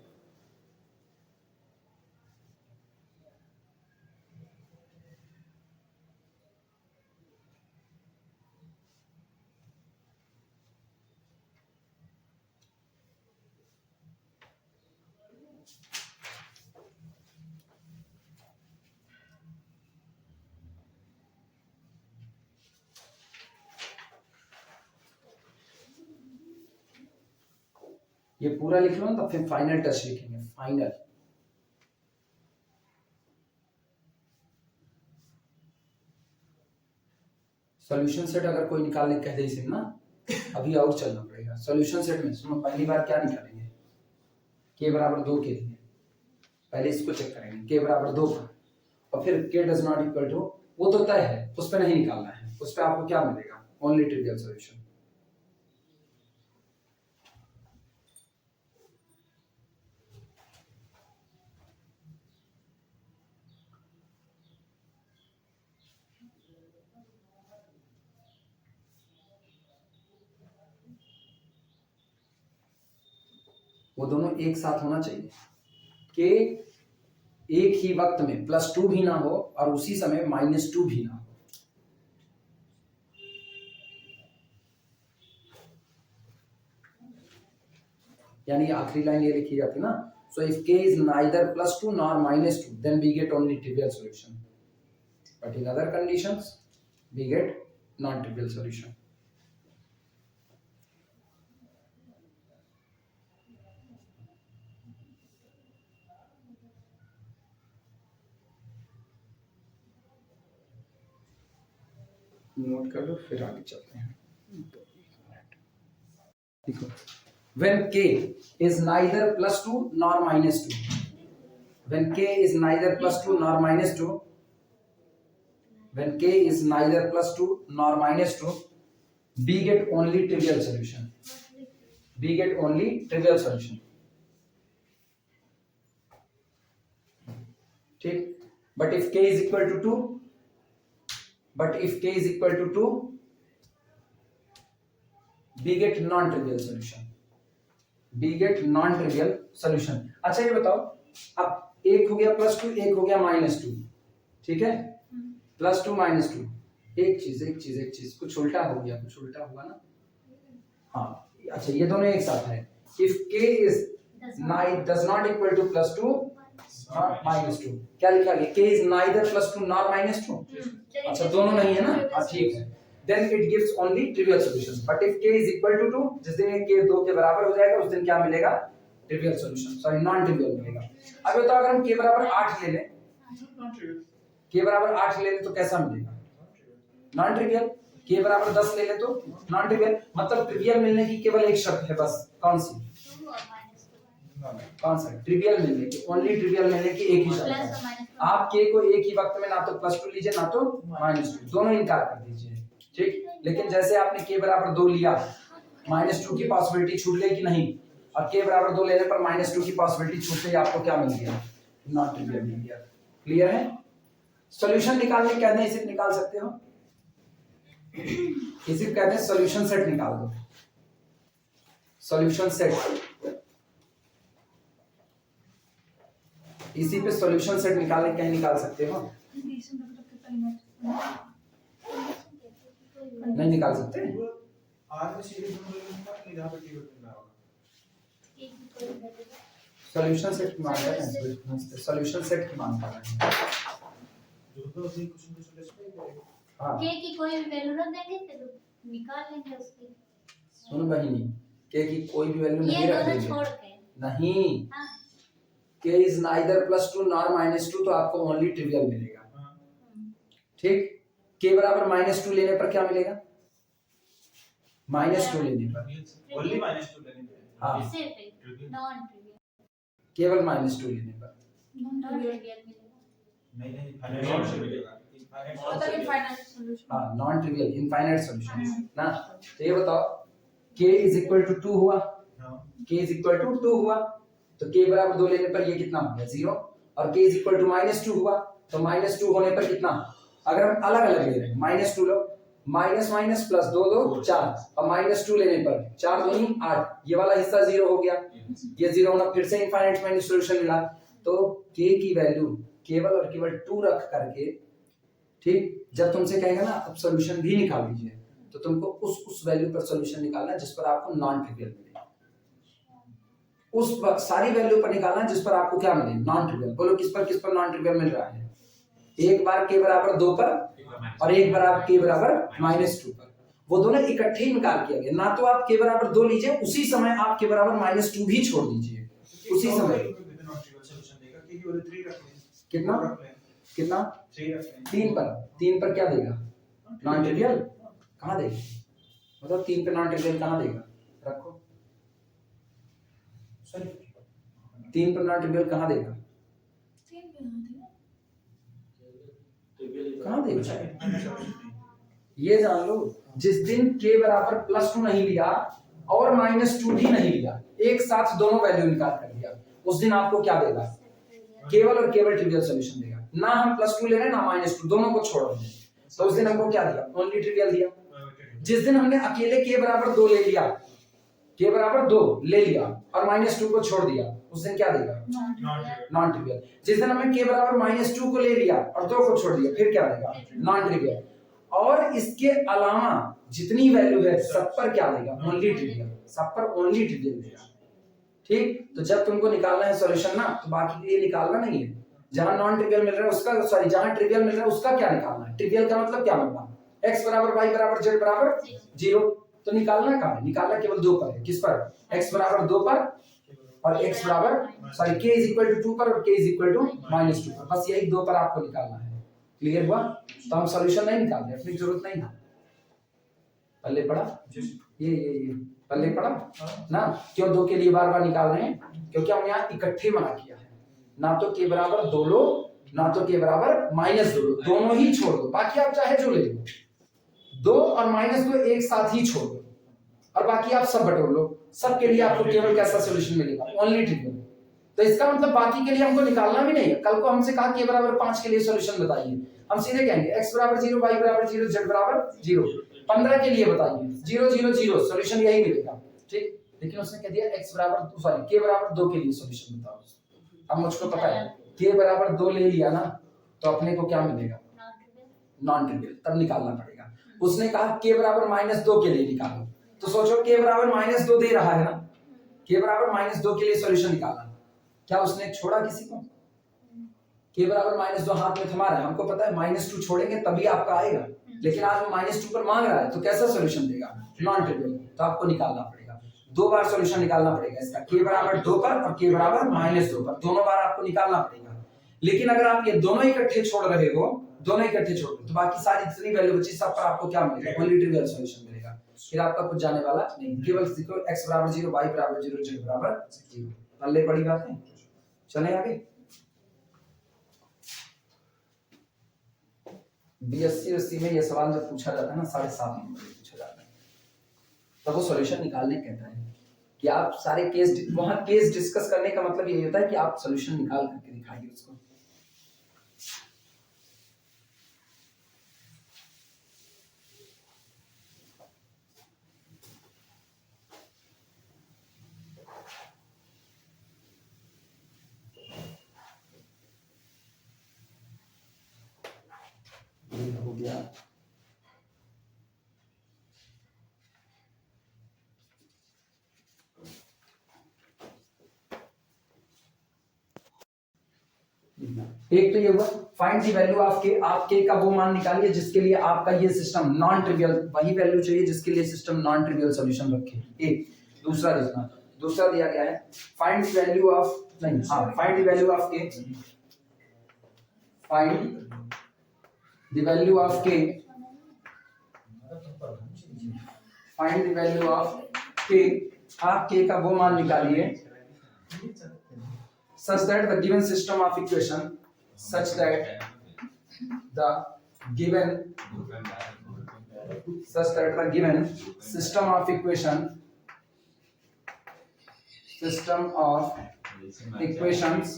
ये पूरा लिख लो तो फिर फाइनल टच लिखेंगे, फाइनल। सॉल्यूशन सेट अगर कोई निकालने कह दे इसे ना, अभी और चलना पड़ेगा। सॉल्यूशन सेट में सुनो, पहली बार क्या निकालेंगे, k बराबर 2 के लिए पहले इसको चेक करेंगे, k बराबर 2 पर, और फिर k does not equal to, वो तो तय है, उस पर नहीं निकालना है, उस पर आपको क्या मिलेगा, ओनली ट्रिवियल सॉल्यूशन। वो दोनों एक साथ होना चाहिए कि एक ही वक्त में +2 भी ना हो और उसी समय -2 भी ना हो। यानी आखिरी लाइन ये लिखी जाती है ना, so if k is neither +2 nor -2 then we get only trivial solution, but in other conditions we get non trivial solution. Note कर लो फिर आगे चलते हैं। देखो, when k is neither +2 nor -2, when k is neither +2 nor -2, when k is neither +2 nor -2, we get only trivial solution, we get only trivial solution। ठीक, but if k is equal to 2, but if k is equal to 2 we get non-trivial solution, we get non-trivial solution। अच्छा ये बताओ, अब एक हो गया +2, एक हो गया -2, ठीक है, +2 -2, एक चीज कुछ उल्टा हो गया, कुछ उल्टा हुआ ना, हाँ। अच्छा ये दोनों एक साथ है, if k is does not equal to +2 -2, क्या लिखा गया, k is neither +2 nor -2, अच्छा दोनों नहीं है ना, हाँ ठीक है, then it gives only trivial solution। but if k is equal to 2, जिस दिन k 2 के बराबर हो जाएगा उस दिन क्या मिलेगा, trivial solution, sorry non trivial मिलेगा। अब बताओ अगर हम k बराबर 8 ले लें, k बराबर 8 ले लें तो कैसा मिलेगा, नॉन ट्रिवियल। k बराबर 10 ले लें तो नॉन ट्रिवियल। मतलब ट्रिवियल मिलने की केवल एक शर्त है बस, कौन सी, कौन सा, ट्रिवियल मिलने की, ओनली ट्रिवियल मिलने की एक ही शर्त है, आप k को एक ही वक्त में ना तो +2 लीजिए ना तो -2, दोनों इनकार कर दीजिए, ठीक। लेकिन जैसे आपने k बराबर 2 लिया, -2 की पॉसिबिलिटी छूट गई कि नहीं, और k बराबर 2 लेने पर -2 की पॉसिबिलिटी छूटते ही आपको क्या मिल गया, नॉन ट्रिवियल मिल गया। क्लियर है? सॉल्यूशन निकालने कहते हैं, इसे निकाल सकते हो, इसे कहते हैं सॉल्यूशन सेट निकाल दो, सॉल्यूशन सेट। इसी पे सॉल्यूशन सेट निकालने कहीं निकाल सकते हो, नहीं निकाल सकते? आर में सीरीज में नहीं जहां पे टी बटन होगा सॉल्यूशन सेट की मांग कर रहे हैं, सॉल्यूशन सेट की मांग कर रहे हैं। जो तो उसी क्वेश्चन को सॉल्व करेंगे। हाँ k की कोई भी वैल्यू रख देंगे फिर निकाल लेंगे उसकी। सुन बहिनी, के की कोई भी वैल्यू ये नहीं रख दोनों देंगे, छोड़ के। नहीं, हाँ। k इज नाइदर +2 नॉर -2, तो आपको ओनली ट्रिवियल मिलेगा। ठीक, k बराबर -2 लेने पर क्या मिलेगा, -2 लेने पर, ओनली -2 लेने पे। हाँ सिर्फ नॉन ट्रिवियल, केवल -2 लेने पर। नॉन ट्रिवियल मिलेगा। नहीं फाइनल से मिलेगा। मतलब इनफाइनाइट सॉल्यूशन। हाँ नॉन ट्रिवियल इनफाइनाइट सॉल्यूशन ना। तो ये बताओ k = 2 हुआ, हां k = 2 हुआ, तो k बराबर 2 लेने पर ये कितना हो गया, 0। और k = -2 हुआ, तो -2 होने पर कितना, अगर हम अलग अलग ले रहे हैं, -2 लो, माइनस माइनस प्लस 2 2 4, और -2 लेने पर 4 2 8, ये वाला हिस्सा 0 हो गया, ये 0 होना, फिर से इनफाइनाइट में सॉल्यूशन मिला। तो k की वैल्यू केवल और केवल 2 रख करके, ठीक, जब तुमसे कहेगा ना अब सॉल्यूशन भी निकाल दीजिए, तो तुमको उस वैल्यू पर सॉल्यूशन निकालना है जिस पर आपको नॉन ट्रिवियल मिले, उस सारी वैल्यू पर निकालना है जिस पर आपको क्या मिले, नॉन ट्रिवियल। बोलो किस पर नॉन ट्रिवियल मिल रहा है, एक बार k बराबर 2 पर और एक बार k बराबर -2 पर, वो दोनों इकट्ठे ही निकाल किया गया। ना तो आप k बराबर 2 लीजिए, उसी समय आप k बराबर -2 भी छोड़ दीजिए उसी समय। सॉल्यूशन देगा कि केवल 3 रख लें। कितना रख लें, कितना 3 रख लें। 3 पर क्या देगा, नॉन ट्रिवियल कहां देगा, मतलब 3 पे नॉन ट्रिवियल कहां देगा, रखो सॉरी 3 पर नॉन ट्रिवियल कहां देगा, कहां देगा, ये जान लो। जिस दिन k बराबर +2 नहीं लिया और -2 भी नहीं लिया, एक साथ दोनों वैल्यू निकाल कर लिया, उस दिन आपको क्या देगा, केवल और केवल ट्रिवियल सॉल्यूशन देगा। ना हम +2 ले रहे हैं ना -2, दोनों को छोड़ रहे हैं, तो उस दिन हमको क्या दिया, ओनली ट्रिवियल दिया। जिस दिन हमने अकेले k बराबर 2 ले लिया, k बराबर 2 ले लिया और -2 को छोड़ दिया, उस दिन क्या देगा, नॉन ट्रिवियल। जिस दिन हमने k बराबर -2 को ले लिया और 2 को छोड़ दिया, फिर क्या देगा, नॉन ट्रिवियल। और इसके अलावा जितनी वैल्यू है सब पर क्या देगा, ओनली ट्रिवियल, सब पर ओनली ट्रिवियल देगा। ठीक, तो जब तुमको निकालना है सॉल्यूशन ना, तो बाकी के लिए निकालना नहीं है, जहां नॉन ट्रिवियल मिल रहा है उसका, सॉरी जहां ट्रिवियल मिल रहा है उसका क्या निकालना है। ट्रिवियल का मतलब क्या मतलब, x बराबर y बराबर z बराबर 0, तो निकालना कहां है, निकालना केवल 2 पर है, किस पर, x बराबर 2 पर और x बराबर सॉरी k = 2 पर और k = -2 पर, बस यही 2 पर आपको निकालना है। क्लियर हुआ? तो हम सॉल्यूशन नहीं निकाल रहे, अपनी जरूरत नहीं है। पल्ले पड़ा, ये पल्ले पड़ा ना, क्यों 2 के लिए बार बार निकाल रहे हैं, क्योंकि हम यहाँ इकट्ठे मना किया है। ना तो k बराबर 2 लो, ना तो k बराबर -2 लो, दोनों ही छोड़ दो, बाकी आप चाहे जो ले लो, 2 और -2 एक साथ ही छोड़ दो और बाकी आप सब बटोर लो, सब के लिए आपको केवल कैसा सॉल्यूशन मिलेगा, ओनली ट्रिवियल। तो इसका मतलब बाकी के लिए हमको निकालना भी नहीं है। कल को हमसे कहा k बराबर 5 के लिए सॉल्यूशन बताइए, हम सीधे कहेंगे x बराबर 0, y बराबर 0, z बराबर 0। 15 के लिए बताइए 0 0 0, सॉल्यूशन यही मिलेगा। ठीक, लेकिन उसने कह दिया x बराबर सॉरी k बराबर 2 के लिए सॉल्यूशन बताओ। अब मुझको पता है k बराबर 2 ले लिया ना, तो अपने को क्या मिलेगा, नॉन ट्रिवियल, तब निकालना पड़ेगा। उसने कहा k बराबर -2 के लिए निकालो, तो सोचो k बराबर -2 दे रहा है ना, k बराबर -2 के लिए सॉल्यूशन निकालना, क्या उसने छोड़ा किसी को, k बराबर -2 हाथ में थमा रहा है, हमको पता है -2 छोड़ेंगे तभी आपका आएगा, लेकिन आज वो -2 पर मांग रहा है, तो कैसा सॉल्यूशन देगा, नॉन ट्रिवियल, तो आपको निकालना पड़ेगा, 2 बार सॉल्यूशन निकालना पड़ेगा इसका, k बराबर 2 पर और k बराबर -2 पर, दोनों बार आपको निकालना पड़ेगा। लेकिन अगर आप ये दोनों इकट्ठे छोड़ रहे हो, दोनों इकट्ठे छोड़ रहे हो, तो बाकी सारी जितनी वैल्यू बची सब पर आपको क्या मिलेगा, ओनली ट्रिवियल सॉल्यूशन मिलेगा, फिर आपका कुछ जाने वाला नहीं, केवल x बराबर 0, y बराबर 0, z बराबर 0। पल्ले पड़ी बातें, चले आगे। बीएससी एससी में ये सवाल जब पूछा जाता है ना, 7.5 नंबर पूछा जाता है, तब वो सॉल्यूशन निकालने कहता है कि आप सारे केस, वहां केस डिस्कस करने का मतलब ये होता है कि आप सोल्यूशन निकाल करके दिखाइए उसको। ये हो गया। एक तो ये हुआ फाइंड द वैल्यू ऑफ के, आप के का वो मान निकालिए जिसके लिए आपका ये सिस्टम नॉन ट्रिवियल, वही वैल्यू चाहिए जिसके लिए सिस्टम नॉन ट्रिवियल सॉल्यूशन रखे। एक दूसरा देखना, दूसरा दिया गया है फाइंड द वैल्यू ऑफ, नहीं हाँ, फाइंड द वैल्यू ऑफ के, फाइंड द वैल्यू ऑफ के, फाइंड द वैल्यू ऑफ के, आप के का वो मान निकालिए such that the given system of equation, such that the given system of equation, system of equations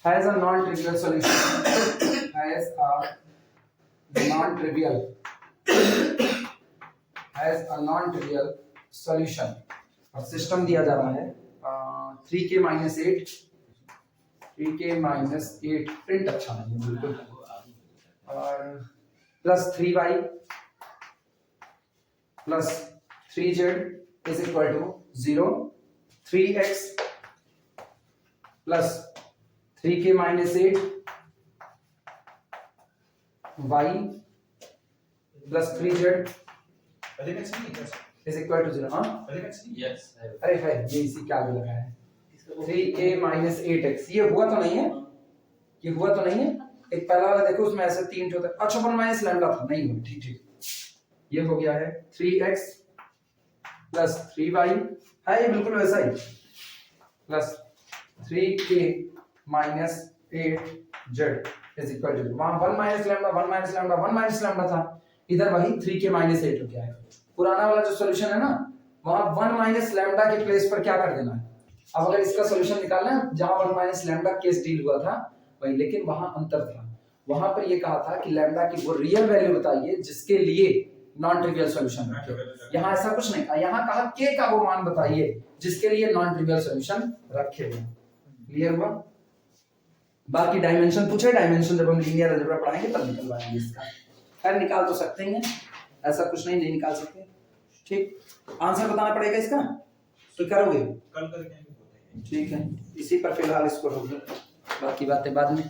has a non-trivial solution, has a non-trivial solution। और system दिया जा रहा है 3k minus 8, 3k minus 8 print अच्छा नहीं है बिल्कुल, और plus 3y plus 3z is equal to 0, 3x plus 3k minus 8 y plus 3z elements नहीं है इज इक्वल टू 0। हाँ एलिमेंट्स नहीं यस अरे है ये इसी के आगे लगा है 3k minus 8x, ये हुआ तो नहीं है, ये हुआ तो नहीं है। एक पहला वाला देखो उसमें ऐसे 3 जो था, अच्छा 1 माइनस लैम्डा था, नहीं हुआ, ठीक ठीक। ये हो गया है 3x प्लस 3y, है ये बिल्कुल वैसा ही, plus 3k minus 8z is equal to, वहां 1 minus lambda 1 minus lambda 1 minus lambda था, इधर वही 3k minus 8 हो गया है। पुराना वाला जो सॉल्यूशन है ना, वहां 1 माइनस लैम्डा के प्लेस पर क्या कर देना है। अब अगर इसका सॉल्यूशन निकालना है, जहां 1 माइनस लैम्डा केस डील हुआ था वही, लेकिन वहां अंतर था, वहां पर ये कहा था कि लैम्डा की वो रियल वैल्यू बताइए जिसके लिए नॉन ट्रिवियल सॉल्यूशन रखे। यहाँ ऐसा कुछ नहीं कहा, यहाँ कहा के का वो मान बताइए जिसके लिए नॉन ट्रिवियल सॉल्यूशन रखे। क्लियर हुआ? बाकी डायमेंशन पूछे, डायमेंशन जब हम लीनियर अलजेब्रा पढ़ाएंगे तब निकलवाएंगे इसका। खैर निकाल तो सकते हैं, ऐसा कुछ नहीं निकाल सकते। ठीक, आंसर बताना पड़ेगा इसका, तो करोगे कल करके ठीक है, इसी पर फिलहाल इसको रोक दो, बाकी बातें बाद में।